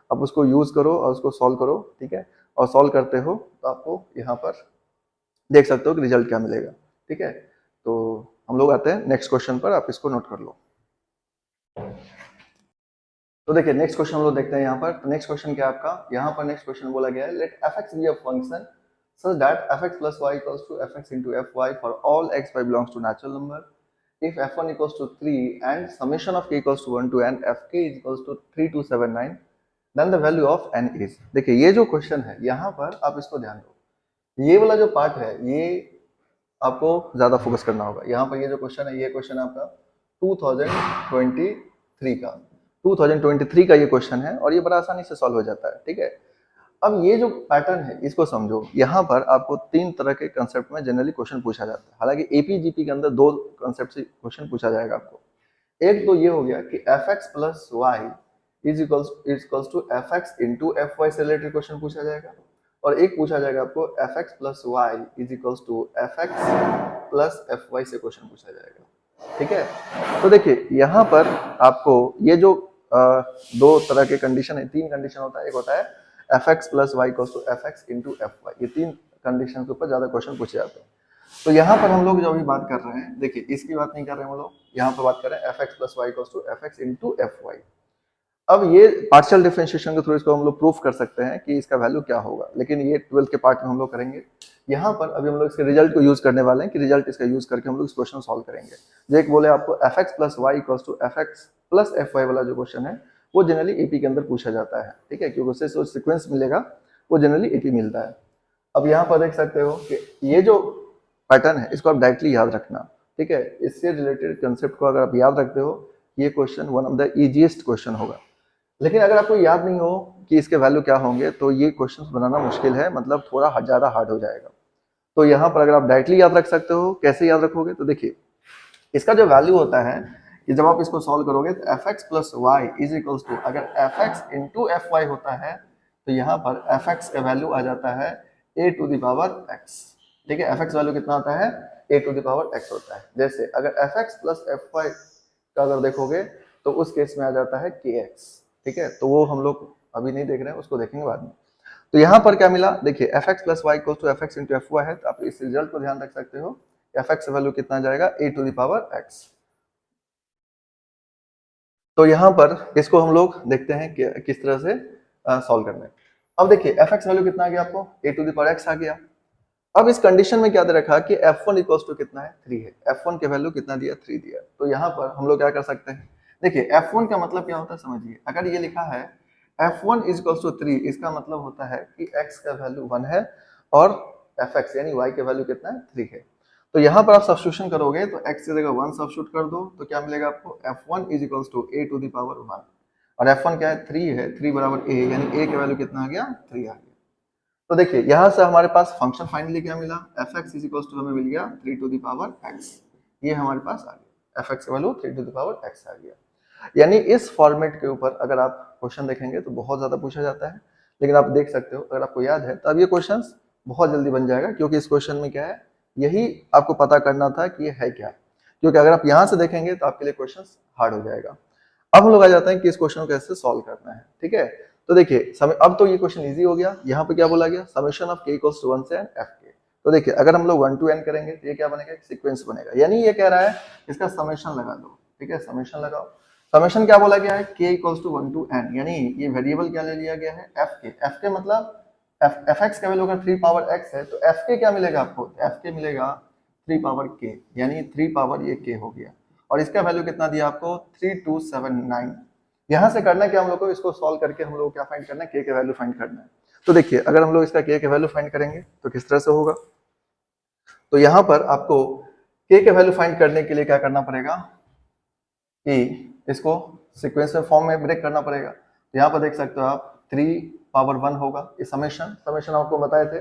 आप उसको यूज करो और उसको सॉल्व करो, ठीक है। और सॉल्व करते हो तो आपको यहाँ पर देख सकते हो कि रिजल्ट क्या मिलेगा, ठीक है। तो हम लोग आते हैं नेक्स्ट क्वेश्चन पर, आप इसको नोट कर लो। तो देखिए नेक्स्ट क्वेश्चन हम लोग देखते हैं यहाँ पर। तो नेक्स्ट क्वेश्चन क्या है आपका, यहाँ पर नेक्स्ट क्वेश्चन बोला गया है late fx be a function such that fx plus y equals to fx into fy for all x y belongs to natural number if f1 equals to 3 and summation of k equals to 1 to n fk is equals to 3279 then the value of n is। देखिए ये जो question है यहाँ पर आप इसको ध्यान दो, ये वाला जो पार्ट है ये आपको ज्यादा फोकस करना होगा। यहाँ पर ये जो क्वेश्चन है, ये क्वेश्चन आपका 2023 का ये क्वेश्चन है और ये बड़ा आसानी से सॉल्व हो जाता है, ठीक है। अब ये जो पैटर्न है इसको समझो, यहाँ पर आपको 3 तरह के कंसेप्ट में जनरली क्वेश्चन पूछा जाता है। हालांकि एपीजीपी के अंदर 2 कंसेप्ट से क्वेश्चन पूछा जाएगा आपको। एक तो ये हो गया कि fx plus Y is equals to fx into fy से रिलेटेड क्वेश्चन पूछा जाएगा, और एक पूछा जाएगा आपको fx plus Y is equals to fx plus fy से क्वेश्चन पूछा जाएगा, ठीक है। तो देखिए यहाँ पर आपको ये जो 2 तरह के कंडीशन है, 3 कंडीशन होता है। एक होता है fx plus Y equals to fx into fy, ये 3 कंडीशन के ऊपर ज्यादा क्वेश्चन पूछे जाते हैं। तो यहाँ पर हम लोग जो अभी बात कर रहे हैं, देखिए इसकी बात नहीं कर रहे हैं हम लोग, यहाँ पर बात कर रहे हैं fx plus Y equals to fx into fy। अब ये पार्शियल डिफरेंशिएशन के थ्रू इसको हम लोग प्रूफ कर सकते हैं कि इसका वैल्यू क्या होगा, लेकिन ये 12th के पार्ट में हम लोग करेंगे। यहाँ पर अभी हम लोग इसके रिजल्ट को यूज करने वाले हैं कि रिजल्ट इसका यूज करके हम लोग इस क्वेश्चन सॉल्व करेंगे। जो एक बोले आपको fx plus Y equals to fx plus fy वाला जो क्वेश्चन है वो जनरली एपी के अंदर पूछा जाता है, ठीक है, क्योंकि उससे जो सिक्वेंस मिलेगा वो जनरली एपी मिलता है। अब यहाँ पर देख सकते हो कि ये जो पैटर्न है इसको आप डायरेक्टली याद रखना, ठीक है। इससे रिलेटेड कंसेप्ट को अगर आप याद रखते हो, ये question one of the easiest question होगा। लेकिन अगर आपको याद नहीं हो कि इसके वैल्यू क्या होंगे तो ये क्वेश्चंस बनाना मुश्किल है, मतलब थोड़ा ज्यादा हार्ड हो जाएगा। तो यहाँ पर अगर आप डायरेक्टली याद रख सकते हो, कैसे याद रखोगे, तो देखिए इसका जो वैल्यू होता है कि जब आप इसको सॉल्व करोगे तो fx plus Y is equals to, अगर fx इंटू fy होता है तो यहाँ पर fx का वैल्यू आ जाता है a to the power x, ठीक है। fx वैल्यू कितना होता है a to the power x होता है। जैसे अगर fx प्लस fy का अगर देखोगे तो उस केस में आ जाता है kx, ठीक है। तो वो हम लोग अभी नहीं देख रहे हैं, उसको देखेंगे बाद में। तो यहाँ पर क्या मिला, देखिए fx plus Y equals to fx into fy है, तो आप इस रिजल्ट को ध्यान रख सकते हो। fx वैल्यू कितना जाएगा a to the power x। तो यहाँ पर इसको हम लोग देखते हैं कि किस तरह से सॉल्व करना है। अब देखिए fx वैल्यू कितना आ गया आपको a to the power x आ गया। अब इस कंडीशन में क्या दे रखा कि f1 इक्वल्स टू कितना है 3 है, f1 के वैल्यू कितना दिया 3 दिया। तो यहाँ पर हम लोग क्या कर सकते हैं, देखिए f1 का मतलब क्या होता है समझिए। अगर ये लिखा है f1 इक्वल्स टू 3, इसका मतलब होता है कि x का वैल्यू 1 है और fx यानी y का वैल्यू कितना है 3 है। तो यहाँ पर आप सब्स्टिट्यूशन करोगे तो x की जगह 1 सब्स्टिट्यूट कर दो तो क्या मिलेगा आपको f1 is equals to a to the power 1, और f1 क्या है 3 है, 3 बराबर a, यानी a का वैल्यू कितना आ गया 3 आ गया। तो देखिए यहाँ से हमारे पास फंक्शन फाइनली क्या मिला, fx इज इक्वल्स टू हमें मिल गया 3 टू द पावर x, ये हमारे पास आ गया fx का value 3 to the power x आ गया। यानी इस फॉर्मेट के ऊपर अगर आप क्वेश्चन देखेंगे तो बहुत ज्यादा पूछा जाता है, लेकिन आप देख सकते हो अगर आपको याद है तो अब ये क्वेश्चन बहुत जल्दी बन जाएगा, क्योंकि इस क्वेश्चन में क्या है, यही आपको पता करना था कि ये है क्या, क्योंकि अगर आप यहाँ से देखेंगे तो आपके लिए क्वेश्चन हार्ड हो जाएगा। अब हम लोग आ जाते हैं कि इस क्वेश्चन को कैसे सॉल्व करना है। ठीक है, तो देखिए समय अब तो ये क्वेश्चन इजी हो गया। यहाँ पे क्या बोला गया, summation of k equals to 1 से n f k। तो देखिए अगर हम लोग 1 to n करेंगे तो ये क्या बनेगा, एक सीक्वेंस बनेगा, यानी ये कह रहा है इसका समेशन लगा दो। ठीक है, समेशन लगाओ। समेशन क्या बोला गया है, k equals to 1 to n, यानी ये वेरिएबल क्या ले लिया गया है, f k मतलब fx का वैल्यू अगर 3 पावर x है तो f k क्या मिलेगा आपको, f k मिलेगा 3 पावर k, यानी 3 पावर ये k हो गया। और इसका वैल्यू कितना दिया आपको, 3279। यहां से करना क्या हम लोग को, इसको सॉल्व करके हम लोग को क्या फाइंड करना है, k का वैल्यू फाइंड करना है। तो देखिए अगर हम लोग इसका k का वैल्यू फाइंड करेंगे तो किस तरह से होगा, तो यहाँ पर आपको k का वैल्यू फाइंड करने के लिए क्या करना पड़ेगा कि इसको सीक्वेंस में फॉर्म में ब्रेक करना पड़ेगा। तो यहाँ पर देख सकते हो आप 3 पावर 1 होगा, ये समेशन, समेशन आपको बताए थे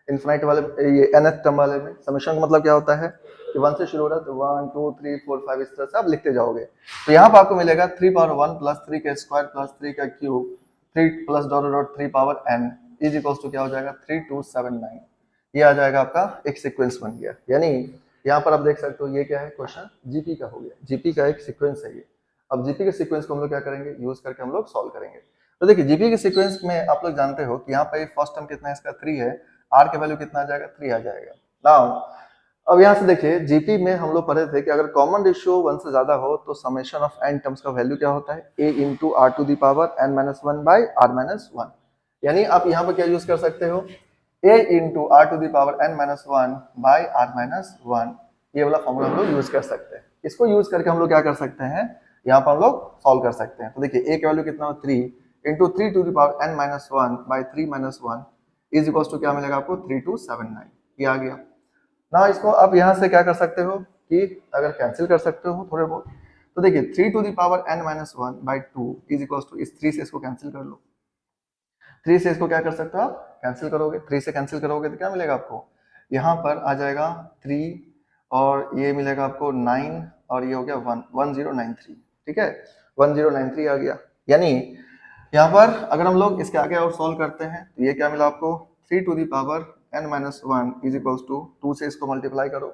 इनफिनाइट वाले, ये nth टर्म वाले में समेशन का मतलब क्या होता है कि 1 से शुरू हो रहा है तो 1 2 3 4 5 इस तरह से आप लिखते जाओगे। तो यहाँ पर आपको मिलेगा 3 पावर 1 प्लस 3 का स्क्वायर प्लस 3 का cube 3 plus dot dot 3 power n is equals to क्या हो जाएगा 3279। ये आ जाएगा आपका एक सीक्वेंस बन गया। यानी यहाँ पर आप देख सकते हो ये क्या है, क्वेश्चन जीपी का हो गया, जीपी का एक सीक्वेंस है ये। अब जीपी के सीक्वेंस को हम लोग क्या करेंगे, यूज करके हम लोग सॉल्व करेंगे। तो देखिए जीपी के सीक्वेंस में आप लोग जानते हो कि यहाँ पर फर्स्ट टर्म कितना है इसका 3 है, आर के वैल्यू कितना आ जाएगा 3 आ जाएगा। नाउ अब यहाँ से देखिए जीपी में हम लोग पढ़े थे कि अगर कॉमन रेशियो 1 से ज्यादा हो तो समेशन ऑफ n टर्म्स का वैल्यू क्या होता है, a into R to the power n minus 1 by R minus 1। यानी आप यहाँ पर क्या यूज कर सकते हो, a into R to the power n minus 1 by R minus 1, ये वाला फॉर्मूला हम लोग यूज कर सकते हैं। इसको यूज करके हम लोग क्या कर सकते हैं, यहाँ पर हम लोग सॉल्व कर सकते हैं। तो देखिए a का वैल्यू कितना हो 3 into 3 to the power n minus 1 by 3 minus 1 is equal to क्या मिलेगा आपको 3279, ये आ गया ना। इसको आप यहाँ से क्या कर सकते हो कि अगर कैंसिल कर सकते हो थोड़े बहुत, तो देखिए 3 to the power n minus 1 by 2 is equal to इस 3 से इसको कैंसिल कर लो। 3 से इसको क्या कर सकते हो आप, कैंसिल करोगे, 3 से कैंसिल करोगे तो क्या मिलेगा आपको, यहाँ पर आ जाएगा 3 और ये मिलेगा आपको 9 और ये हो गया 1 1093। ठीक है 1093 आ गया। यानी यहाँ पर अगर हम लोग इसके आगे और सॉल्व करते हैं तो ये क्या मिला आपको 3 to the power n minus 1 is equals to 2 से इसको मल्टीप्लाई करो।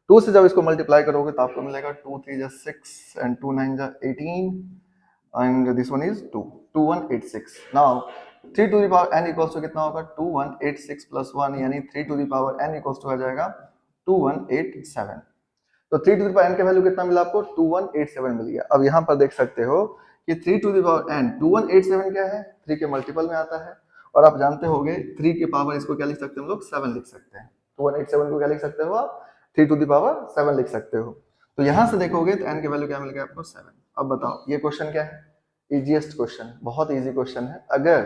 2 से जब इसको मल्टीप्लाई करोगे तो आपको मिलेगा 2 3 जा 6 एंड 2 9 जा 18 and this one is 2 2186। now 3 to the power n equals to कितना होगा 2186 plus 1 यानी 3 to the power n equals to आ जाएगा 2187। तो 3 to the power n का वैल्यू कितना मिला आपको 2187 मिल गया। अब यहाँ पर देख सकते हो कि 3 to the power n 2187 क्या है, 3 के मल्टीपल में आता है। और आप जानते होंगे 3 के पावर इसको क्या लिख सकते हैं हम लोग 7 लिख सकते हैं। 2187 को क्या लिख सकते हो आप 3 to the power 7 लिख सकते हो। तो यहाँ से देखोगे तो n के वैल्यू क्या मिल गया आपको 7। अब बताओ ये क्वेश्चन क्या है, इजीएस्ट क्वेश्चन, बहुत इजी क्वेश्चन है अगर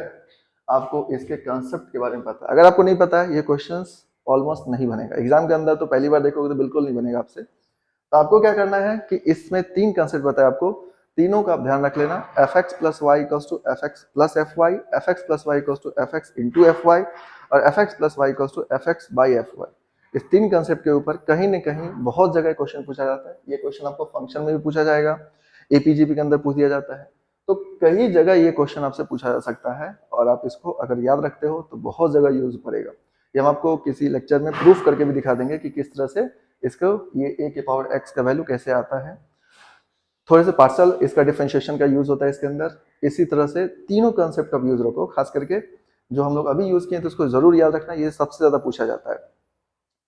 आपको इसके कंसेप्ट के बारे में पता है। अगर आपको नहीं पता है ये क्वेश्चंस ऑलमोस्ट नहीं बनेगा एग्जाम के अंदर, तो पहली बार देखोगे तो बिल्कुल नहीं बनेगा आपसे। तो आपको क्या करना है कि इसमें 3 कंसेप्ट बताया आपको, तीनों का आप ध्यान रख लेना। F X plus Y equals to F X plus F Y, F X plus Y equals to F X into F Y और F X plus Y equals to F X by F Y. इस 3 concept के ऊपर कहीं न कहीं बहुत जगह question पूछा जाता है। ये क्वेश्चन आपको फंक्शन में भी पूछा जाएगा, एपीजीपी के अंदर पूछ दिया जाता है। तो कई जगह ये क्वेश्चन आपसे पूछा जा सकता है और आप इसको अगर याद रखते हो तो बहुत जगह यूज पड़ेगा। ये हम आपको किसी लेक्चर में प्रूफ करके भी दिखा देंगे कि किस तरह से इसको ये a के पावर x का वैल्यू कैसे आता है। थोड़े से पार्सल इसका डिफरेंशिएशन का यूज होता है इसके अंदर। इसी तरह से तीनों कंसेप्ट का यूज रखो, खास करके जो हम लोग अभी यूज किए तो उसको जरूर याद रखना, ये सबसे ज्यादा पूछा जाता है।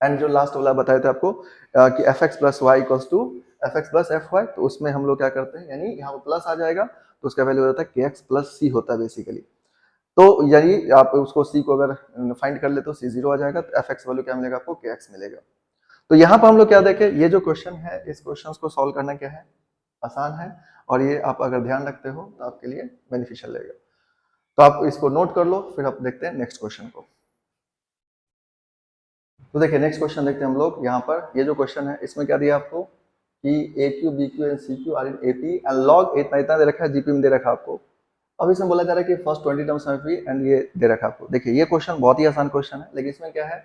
एंड जो लास्ट वाला बताए थे आपको कि F X plus Y equals to F X plus F Y, तो उसमें हम लोग क्या करते हैं, यानी यहाँ पर प्लस आ जाएगा तो उसका वैल्यू हो जाता है के एक्स प्लस सी होता है बेसिकली। तो यानी आप उसको सी को अगर फाइंड कर ले तो सी 0 आ जाएगा, तो एफ एक्स वैल्यू क्या मिलेगा आपको के एक्स मिलेगा। तो यहाँ पर हम लोग क्या देखें, ये जो क्वेश्चन है इस क्वेश्चन को सॉल्व करना क्या है, आसान है और ये आप अगर ध्यान रखते हो तो आपके लिए बेनिफिशियल रहेगा। तो आप इसको नोट कर लो, फिर आप देखते हैं नेक्स्ट क्वेश्चन को। तो देखिए नेक्स्ट क्वेश्चन देखते हैं हम लोग। यहाँ पर ये जो क्वेश्चन है इसमें क्या दिया आपको कि A Q B Q and C Q are in AP and log इतना दे रखा है, जीपी में दे रखा आपको। अब इसमें बोला जा रहा है कि फर्स्ट 20 टर्म्स में भी एंड ये दे रखा आपको। देखिए ये क्वेश्चन बहुत ही आसान क्वेश्चन है, लेकिन इसमें क्या है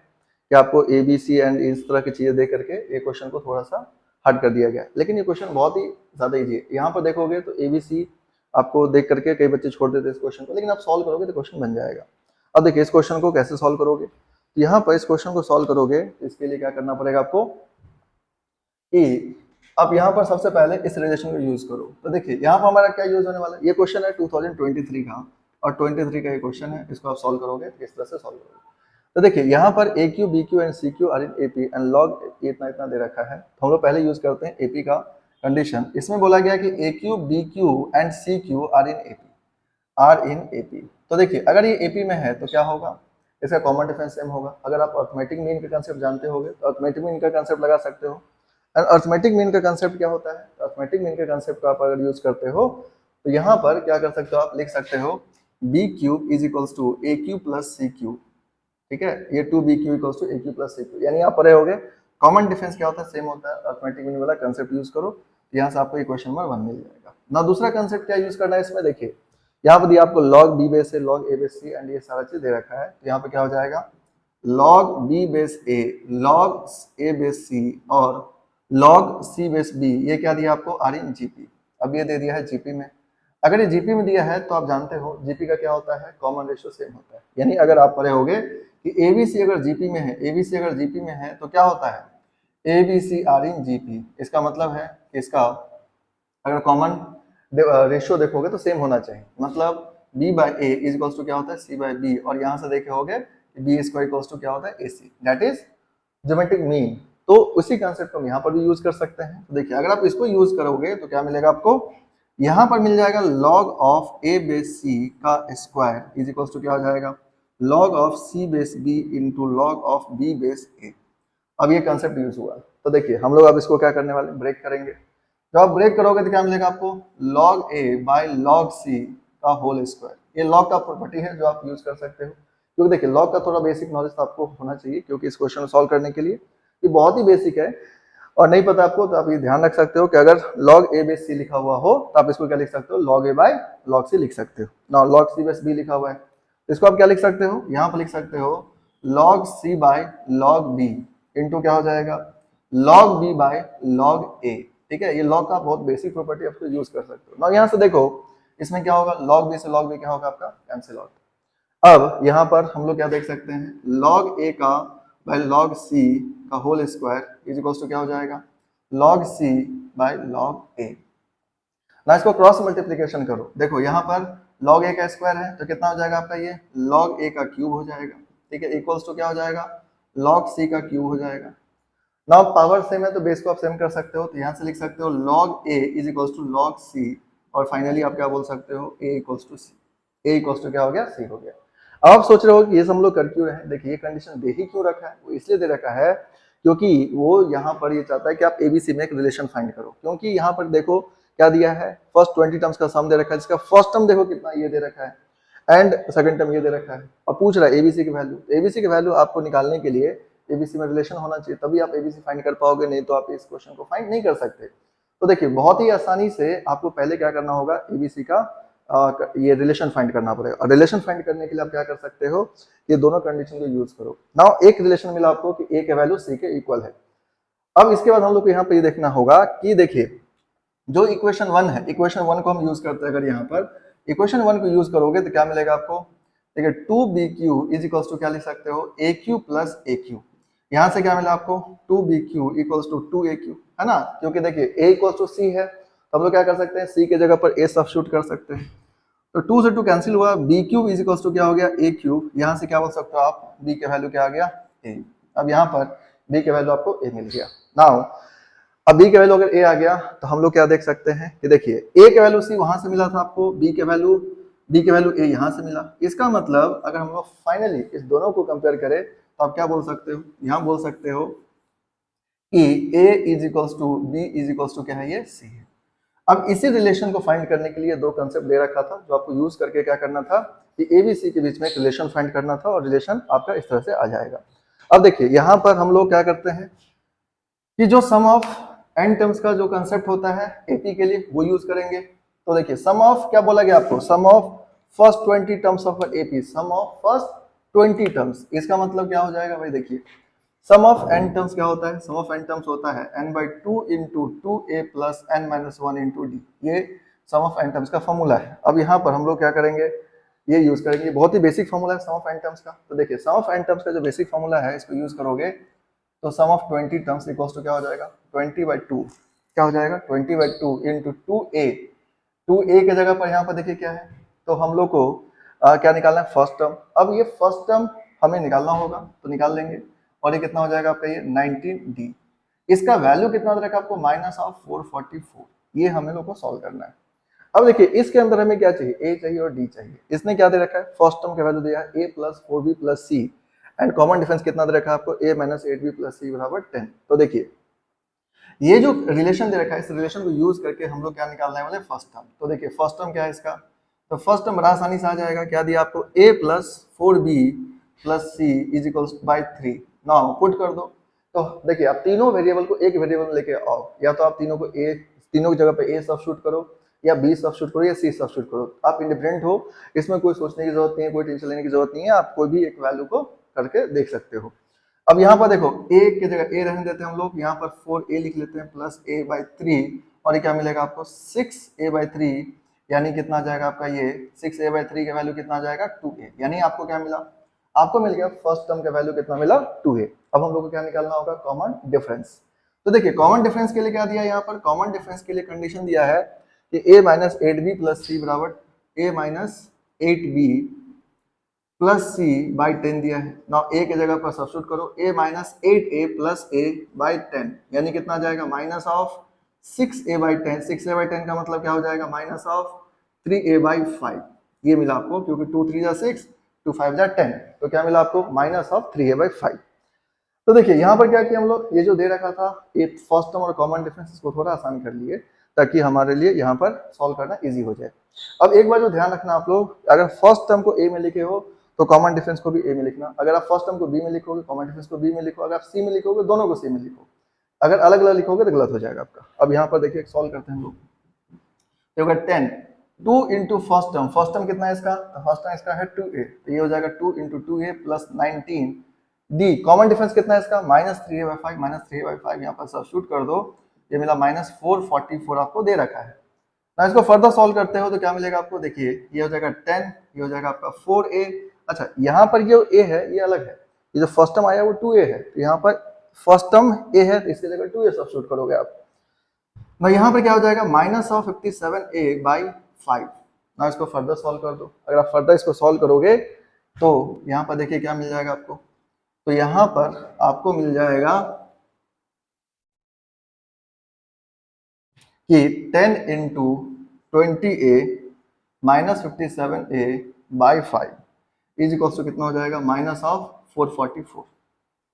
कि आपको ए बी सी एंड इस तरह की चीजें दे करके ये क्वेश्चन को थोड़ा सा हट कर दिया गया। लेकिन ये क्वेश्चन बहुत ही ज्यादा इजी है। यहाँ पर देखोगे तो ए बी सी आपको देख करके कई बच्चे छोड़ देते इस क्वेश्चन को, लेकिन आप सॉल्व करोगे तो क्वेश्चन बन जाएगा। अब देखिए इस क्वेश्चन को कैसे सॉल्व करोगे, यहाँ पर इस क्वेश्चन को सॉल्व करोगे तो इसके लिए क्या करना पड़ेगा आपको कि अब यहाँ पर सबसे पहले इस रिलेशन को यूज करो। तो देखिए यहाँ पर हमारा क्या यूज होने वाला है, ये क्वेश्चन है 2023 का और 23 का ये क्वेश्चन है, इसको आप सॉल्व करोगे इस तरह से सॉल्व करोगे। तो देखिए यहाँ पर A Q B Q and C Q are in AP and log इतना इतना दे रखा है, तो हम लोग पहले यूज करते हैं एपी का कंडीशन। इसमें बोला गया कि A Q B Q and C Q are in AP. तो देखिए अगर ये एपी में है तो क्या होगा, इसका कॉमन डिफरेंस सेम होगा। अगर आप अर्थमेटिक मीन का कंसेप्ट जानते होगे तो अर्थमेटिक मीन का कंसेप्ट लगा सकते हो। एंड अर्थमेटिक मीन का कंसेप्ट क्या होता है, अर्थमेटिक मीन के कंसेप्ट को आप अगर यूज करते हो तो यहाँ पर क्या कर सकते हो, आप लिख सकते हो B cube is equals to A Q plus C Q, ठीक है, ये 2bq equals to aq plus cq, यानी आप पढ़े होगे कॉमन डिफरेंस क्या होता है, सेम होता है। अर्थमेटिक मीन वाला कंसेप्ट यूज करो तो यहाँ से आपको ये क्वेश्चन नंबर 1 मिल जाएगा ना। दूसरा कंसेप्ट क्या यूज करना है इसमें, देखिए यहाँ पर दिया आपको log b base a log a base c and ये सारा चीज दे रखा है, तो यहाँ पे क्या हो जाएगा log b base a log a base c और log c बेस b, ये क्या दिया आपको r इन gp। अब ये दे दिया है gp में, अगर ये जीपी में दिया है तो आप जानते हो जीपी का क्या होता है, कॉमन रेशियो सेम होता है। यानी अगर आप पढ़े होगे कि एबीसी अगर जीपी में है, एबीसी अगर जीपी में है तो क्या होता है एबीसी आर इन जीपी। इसका मतलब है कि इसका अगर कॉमन रेशियो देखोगे तो सेम होना चाहिए, मतलब B by A is equals to क्या होता है सी बाई बी, और यहाँ से देखे होगे बी स्क्वायर इक्वल्स टू क्या होता है ए सी, दैट इज ज्योमेट्रिक मीन। तो उसी कंसेप्ट को हम यहाँ पर भी यूज कर सकते हैं। तो देखिए अगर आप इसको यूज करोगे तो क्या मिलेगा आपको, यहाँ पर मिल जाएगा log of a base c का स्क्वायर इज इक्वल्स टू क्या हो जाएगा log of c base b into log of b base a। अब ये कंसेप्ट यूज हुआ, तो देखिए हम लोग अब इसको क्या करने वाले, ब्रेक करेंगे। जब आप ब्रेक करोगे तो क्या मिलेगा आपको log a by log c का होल स्क्वायर। ये log का प्रॉपर्टी है जो आप यूज कर सकते हो, क्योंकि देखिए log का थोड़ा बेसिक नॉलेज तो आपको होना चाहिए, क्योंकि इस क्वेश्चन को सॉल्व करने के लिए ये बहुत ही बेसिक है। और नहीं पता आपको तो आप ये ध्यान रख सकते हो कि अगर log a बेस c लिखा हुआ हो तो आप इसको क्या लिख सकते हो, log a by log c लिख सकते हो ना। log c बेस b लिखा हुआ है तो इसको आप क्या लिख सकते हो, यहाँ पर लिख सकते हो log c by log b into क्या हो जाएगा log b by log a, ठीक है। ये log का बहुत बेसिक प्रॉपर्टी आप यूज कर सकते हो ना। यहाँ से देखो इसमें क्या होगा, log b से log b क्या होगा आपका कैंसिल आउट। अब यहाँ पर हम लोग क्या देख सकते हैं, log a का बाय log c का whole square is equals to क्या हो जाएगा log c by log a। ना इसको क्रॉस मल्टीप्लिकेशन करो, देखो यहाँ पर log a का स्क्वायर है तो कितना हो जाएगा आपका ये log a का क्यूब हो जाएगा, ठीक है, इक्वल्स टू क्या हो जाएगा log c का क्यूब हो जाएगा। ना पावर सेम है तो बेस को आप सेम कर सकते हो, तो यहाँ से लिख सकते हो log a is equals to log c और फाइनली आप क्या बोल सकते हो a equals to c। a equals to क्या हो गया c हो गया। अब आप सोच रहे हो कि ये सब हम लोग कर क्यों रहे हैं, देखिए ये कंडीशन दे ही क्यों रखा है, वो इसलिए दे रखा है क्योंकि वो यहाँ पर ये चाहता है कि आप एबीसी में एक रिलेशन फाइंड करो। क्योंकि यहाँ पर देखो क्या दिया है, फर्स्ट 20 टर्म्स का सम दे रखा है, जिसका फर्स्ट टर्म देखो कितना ये दे रखा है एंड सेकंड टर्म ये दे रखा है, और पूछ रहा है एबीसी की वैल्यू। एबीसी की वैल्यू आपको निकालने के लिए एबीसी में रिलेशन होना चाहिए, तभी आप एबीसी फाइंड कर पाओगे, नहीं तो आप इस क्वेश्चन को फाइंड नहीं कर सकते। तो देखिए बहुत ही आसानी से आपको पहले क्या करना होगा, एबीसी का ये रिलेशन फाइंड करना पड़ेगा। और रिलेशन फाइंड करने के लिए आप क्या कर सकते हो, ये दोनों कंडीशन को यूज करो। नाउ एक रिलेशन मिला आपको कि a के वैल्यू c के इक्वल है। अब इसके बाद हम लोग को यहाँ पे ये देखना होगा कि देखिए जो इक्वेशन 1 है, इक्वेशन 1 को हम यूज करते हैं। अगर यहाँ पर इक्वेशन 1 को यूज करोगे तो क्या मिलेगा आपको, देखिए 2bq इज इक्वल्स टू क्या लिख सकते हो aq प्लस aq। यहाँ से क्या मिला आपको 2bq इक्वल्स टू 2aq, है ना, क्योंकि देखिए a इक्वल्स टू c है तो हम लोग क्या कर सकते हैं c के जगह पर a सब्स्टिट्यूट कर सकते हैं। तो 2 से 2 कैंसिल हुआ, B cube is equals to क्या हो गया ए क्यूब। यहाँ से क्या बोल सकते हो आप, बी के वैल्यू क्या आ गया ए। अब यहाँ पर बी के वैल्यू आपको ए मिल गया। नाउ अब बी के वैल्यू अगर ए आ गया तो हम लोग क्या देख सकते हैं कि देखिए ए के वैल्यू सी वहां से मिला था आपको, बी के वैल्यू ए यहाँ से मिला। इसका मतलब अगर हम लोग फाइनली इस दोनों को कंपेयर करें तो आप क्या बोल सकते हो, यहाँ बोल सकते हो कि A is equals to B is equals to क्या है ये सी है। अब इसी रिलेशन को फाइंड करने के लिए दो कंसेप्ट दे रखा था, जो आपको यूज करके क्या करना था कि ए बी सी के बीच में एक रिलेशन फाइंड करना था, और रिलेशन आपका इस तरह से आ जाएगा। अब देखिए यहाँ पर हम लोग क्या करते हैं कि जो सम ऑफ एन टर्म्स का जो कंसेप्ट होता है एपी के लिए वो यूज करेंगे। तो देखिए सम ऑफ क्या बोला गया आपको, sum of first 20 terms of AP, sum of first 20 terms. इसका मतलब क्या हो जाएगा भाई, देखिए सम ऑफ एन टर्म्स क्या होता है, सम ऑफ एन टर्म्स होता है n by 2 into 2a plus n minus 1 into D. ये सम ऑफ एन टर्म्स का फॉर्मूला है। अब यहाँ पर हम लोग क्या करेंगे, ये यूज करेंगे। बहुत ही बेसिक फॉर्मूला है सम ऑफ एन टर्म्स का। तो देखिए सम ऑफ एन टर्म्स का जो बेसिक फॉर्मूला है इसको यूज करोगे तो सम ऑफ 20 टर्म्स इक्वल्स टू क्या हो जाएगा 20/2। क्या हो जाएगा 20/2 इंटू 2a। 2a की जगह पर यहाँ पर देखिए क्या है, तो हम लोग को क्या निकालना है फर्स्ट टर्म। अब ये फर्स्ट टर्म हमें निकालना होगा तो निकाल लेंगे, और ये कितना हो जाएगा आपका ये 19d। इसका वैल्यू कितना दे रखा है आपको -444। ये हमें लोग को सॉल्व करना है। अब देखिए इसके अंदर हमें क्या चाहिए, a चाहिए और d चाहिए। इसने क्या दे रखा है, फर्स्ट टर्म का वैल्यू दिया है a + 4b + c, and common difference कितना दे रखा है आपको a - 8b + c = 10। तो देखिए ये जो रिलेशन दे रखा है इस रिलेशन को यूज करके हम लोग क्या निकालने वाले फर्स्ट टर्म। तो देखिए फर्स्ट टर्म क्या है इसका, तो फर्स्ट टर्म बड़ा आसानी से आ जाएगा। क्या दिया आपको a + 4b + c = 3। Now put कर दो। तो देखिए आप तीनों वेरिएबल को एक वेरिएबल में लेके आओ, या तो आप तीनों की जगह पे a सब्स्टिट्यूट करो, या b सब्स्टिट्यूट करो, या c सब्स्टिट्यूट करो। आप इंडिपेंडेंट हो, इसमें कोई सोचने की जरूरत नहीं है, कोई टेंशन लेने की जरूरत नहीं है। आप कोई भी एक वैल्यू को करके देख सकते हो। अब यहाँ पर देखो a की जगह a रहने देते हैं हम लोग, यहाँ पर 4a लिख लेते हैं +a/3, और ये क्या मिलेगा आपको 6a/3, यानी कितना आ जाएगा आपका ये 6a/3 का वैल्यू कितना आ जाएगा 2a। यानी आपको क्या मिला, आपको मिल गया फर्स्ट टर्म का वैल्यू कितना मिला 2a। अब हम लोग को क्या निकालना होगा कॉमन डिफरेंस। तो देखिए कॉमन डिफरेंस के लिए क्या दिया, यहाँ पर कॉमन डिफरेंस के लिए कंडीशन दिया है कि a - 8b + c = a - 8b + c/10 दिया है। नाउ a की जगह पर सब्स्टिट्यूट करो, a - 8a + a/10, यानी कितना आ जाएगा -6a/10। 6a/10 का मतलब क्या हो जाएगा -3a/5। ये मिला आपको, क्योंकि 2 3 = 6, 2 5 = 10, तो क्या मिला आपको -3a/5। तो देखिए यहाँ पर क्या किया हम लोग, ये जो दे रखा था ये फर्स्ट टर्म और कॉमन डिफरेंस को थोड़ा आसान कर लिए, ताकि हमारे लिए यहाँ पर सॉल्व करना इजी हो जाए। अब एक बार जो ध्यान रखना आप लोग, अगर फर्स्ट टर्म को a में लिखे हो तो कॉमन डिफरेंस को भी a में लिखना। अगर आप फर्स्ट टर्म को b में लिखोगे कॉमन डिफरेंस को b में लिखो। अगर आप c में लिखोगे दोनों को c में लिखो। अगर अलग अलग लिखोगे तो गलत हो जाएगा आपका। अब यहाँ पर देखिए सॉल्व करते हैं हम लोग। तो 10 2 इंटू फर्स्ट टर्म कितना है इसका, तो फर्स्ट टर्म इसका है 2a, तो ये हो जाएगा 2 into 2a + 19 d। Common difference कितना है इसका -3a/5, -3a/5 यहाँ पर सब्स्टिट्यूट कर दो, ये मिला -444 आपको दे रखा है ना। इसको फर्दर सॉल्व करते हो तो क्या मिलेगा आपको, देखिए ये हो जाएगा 10, ये हो जाएगा आपका 4a। अच्छा यहाँ पर जो a है ये अलग है, ये जो फर्स्ट टर्म आया वो 2a है, तो यहाँ पर फर्स्ट टर्म a है तो इसकी जगह 2a सब्स्टिट्यूट करोगे आप। ना यहाँ पर क्या हो जाएगा -57a/5। ना इसको फर्दर सॉल्व कर दो। अगर आप फर्दर इसको सॉल्व करोगे तो यहाँ पर देखिए क्या मिल जाएगा आपको, तो यहाँ पर आपको मिल जाएगा कि 10 into 20a -57a/5 is equals to कितना हो जाएगा -444।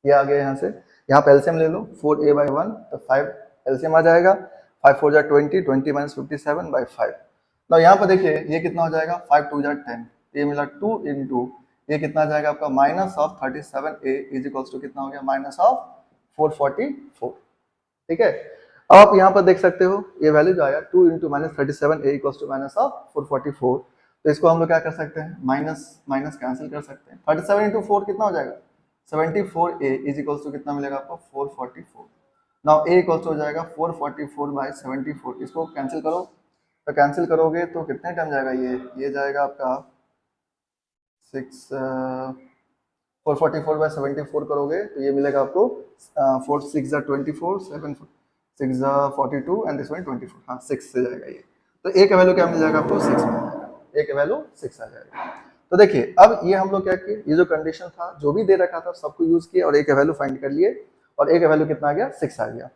ये आ गया यहाँ से, यहाँ पे एलसीएम ले लो 4a/1, तो 5 एलसीएम आ जाएगा, 5 4 जा 20, 20 - 57/5। ना यहाँ पर देखिए ये कितना हो जाएगा 5 2 जा 10, ये मिला 2 इंटू ये कितना आ जाएगा आपका -37a इज इक्वल्स टू कितना हो गया -444। ठीक है। अब आप यहाँ पर देख सकते हो ये वैल्यू जो आया 2 इंटू -37a इक्वल्स टू -444। तो इसको हम लोग क्या कर सकते हैं, माइनस माइनस कैंसिल कर सकते हैं। 37 इंटू 4 कितना हो जाएगा 74a इज इक्वल्स टू कितना मिलेगा आपको 444। नाउ a इक्वल्स हो जाएगा 444/74। इसको कैंसिल करो, तो कैंसिल करोगे तो कितने टाइम जाएगा ये जाएगा आपका 444/74 करोगे तो ये मिलेगा आपको 4 6 जा 24, 7 6 जा 42 एंड दिस वन 24। हाँ 6 से जाएगा ये, तो a का वैल्यू क्या मिल जाएगा आपको 6 मिल जाएगा, a का वैल्यू 6 आ जाएगा। तो देखिए अब ये हम लोग क्या किए, ये जो कंडीशन था जो भी दे रखा था सबको यूज किए और a का वैल्यू फाइंड कर लिए, और a का वैल्यू कितना आ गया 6 आ गया।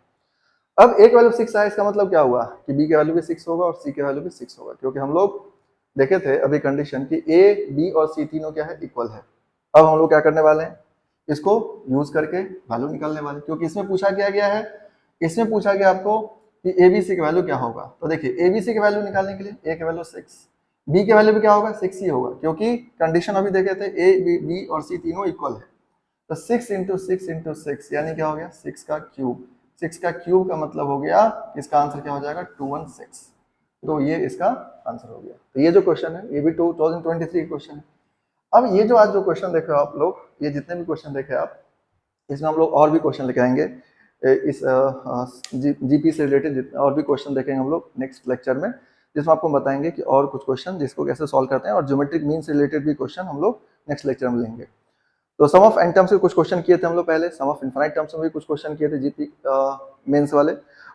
अब a का वैल्यू 6 आया, इसका मतलब क्या हुआ कि b का वैल्यू भी 6 होगा और c का वैल्यू भी 6 होगा, क्योंकि हम लोग देखे थे अभी कंडीशन कि a b और c तीनों क्या है इक्वल है। अब हम लोग क्या करने वाले हैं, इसको यूज करके वैल्यू निकालने वाले, क्योंकि इसमें पूछा क्या गया है, इसमें पूछा गया आपको कि ABC का वैल्यू क्या होगा। तो देखिए ABC का वैल्यू निकालने के लिए A का वैल्यू 6, B का वैल्यू भी क्या होगा 6 ही होगा, क्योंकि कंडीशन अभी देखे थे A B और C तीनों इक्वल है। तो 6 इंटू 6 इंटू 6 यानी क्या हो गया 6 का क्यूब। 6 का क्यूब का मतलब हो गया, इसका आंसर क्या हो जाएगा 216। तो ये इसका आंसर हो गया। तो ये जो क्वेश्चन है ये भी 2023 क्वेश्चन है। अब ये जो आज जो क्वेश्चन देखे आप लोग, ये जितने भी क्वेश्चन देखे आप, इसमें हम लोग और भी क्वेश्चन लेके आएंगे। इस जीपी से रिलेटेड और भी क्वेश्चन देखेंगे हम लोग नेक्स्ट लेक्चर में। जिसमें आपको बताएंगे कि और कुछ क्वेश्चन जिसको कैसे सॉल्व करते हैं, और ज्योमेट्रिक मीन से रिलेटेड भी क्वेश्चन हम लोग नेक्स्ट लेक्चर में लेंगे। तो सम ऑफ एन टर्म्स के कुछ क्वेश्चन किए थे हम लोग पहले, सम ऑफ इनफाइनाइट टर्म्स में भी कुछ क्वेश्चन किए थे जीपी मेंस वाले,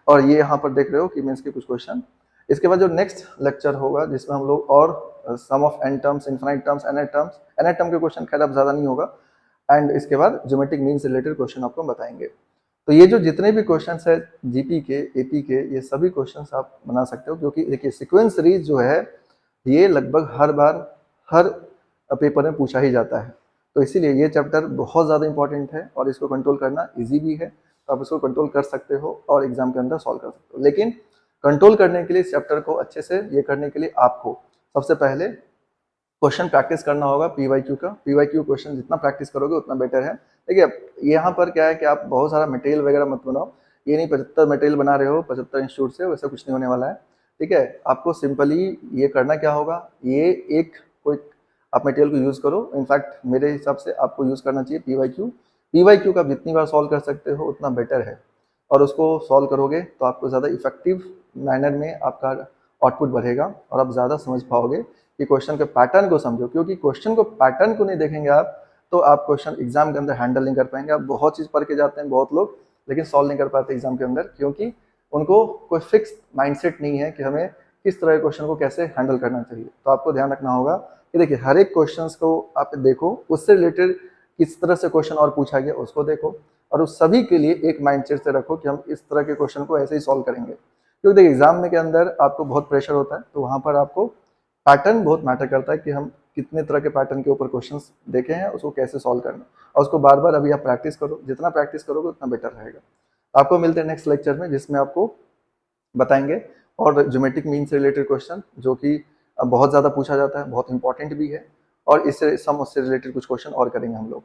और ये यहाँ पर देख रहे हो कि मेंस के कुछ क्वेश्चन। इसके बाद जो नेक्स्ट लेक्चर होगा जिसमें हम लोग और sum of N terms, infinite terms, nth terms, nth term के क्वेश्चन खैर अब ज्यादा नहीं होगा, एंड इसके बाद ज्योमेट्रिक मीन से रिलेटेड क्वेश्चन आपको बताएंगे। तो ये जो जितने भी क्वेश्चन है जीपी के, एपी के, ये सभी क्वेश्चन आप बना सकते हो, क्योंकि देखिए सीक्वेंस सीरीज जो है ये लगभग हर बार हर पेपर में पूछा ही जाता है, तो इसीलिए ये चैप्टर बहुत ज़्यादा इंपॉर्टेंट है और इसको कंट्रोल करना इजी भी है। तो आप इसको कंट्रोल कर सकते हो और एग्जाम के अंदर सॉल्व कर सकते हो। लेकिन कंट्रोल करने के लिए इस चैप्टर को अच्छे से ये करने के लिए आपको सबसे पहले क्वेश्चन प्रैक्टिस करना होगा पीवाईक्यू का। पीवाईक्यू क्वेश्चन जितना प्रैक्टिस करोगे उतना बेटर है। देखिए यहाँ पर क्या है कि आप बहुत सारा मटेरियल वगैरह मत बनाओ, ये नहीं 75 मटेरियल बना रहे हो 75 इंस्टीट्यूट से, वैसा कुछ नहीं होने वाला है। ठीक है, आपको सिंपली ये करना क्या होगा, ये एक कोई आप मटेरियल को यूज़ करो। इनफैक्ट मेरे हिसाब से आपको यूज़ करना चाहिए पीवाईक्यू। पीवाईक्यू का जितनी बार सॉल्व कर सकते हो उतना बेटर है, और उसको सॉल्व करोगे तो आपको ज़्यादा इफेक्टिव मैनर में आपका आउटपुट बढ़ेगा और आप ज़्यादा समझ पाओगे कि क्वेश्चन के पैटर्न को समझो। क्योंकि क्वेश्चन को पैटर्न को नहीं देखेंगे आप तो आप क्वेश्चन एग्जाम के अंदर हैंडल नहीं कर पाएंगे। आप बहुत चीज़ पढ़ के जाते हैं बहुत लोग, लेकिन सॉल्व नहीं कर पाते एग्जाम के अंदर, क्योंकि उनको कोई फिक्स माइंडसेट नहीं है कि हमें किस तरह के क्वेश्चन को कैसे हैंडल करना चाहिए। तो आपको ध्यान रखना होगा कि देखिए हर एक क्वेश्चन को आप देखो, उससे रिलेटेड किस तरह से क्वेश्चन और पूछा गया उसको देखो, और उस सभी के लिए एक माइंडसेट से रखो कि हम इस तरह के क्वेश्चन को ऐसे ही सॉल्व करेंगे। क्योंकि देखिए एग्जाम में के अंदर आपको बहुत प्रेशर होता है, तो वहाँ पर आपको पैटर्न बहुत मैटर करता है कि हम कितने तरह के पैटर्न के ऊपर क्वेश्चंस देखे हैं, उसको कैसे सॉल्व करना, और उसको बार बार अभी आप प्रैक्टिस करो। जितना प्रैक्टिस करोगे उतना बेटर रहेगा। आपको मिलते हैं नेक्स्ट लेक्चर में, जिसमें आपको बताएंगे और ज्योमेट्रिक मीन से रिलेटेड क्वेश्चन, जो कि बहुत ज़्यादा पूछा जाता है, बहुत इंपॉर्टेंट भी है, और इससे सम उससे रिलेटेड कुछ क्वेश्चन और करेंगे हम लोग।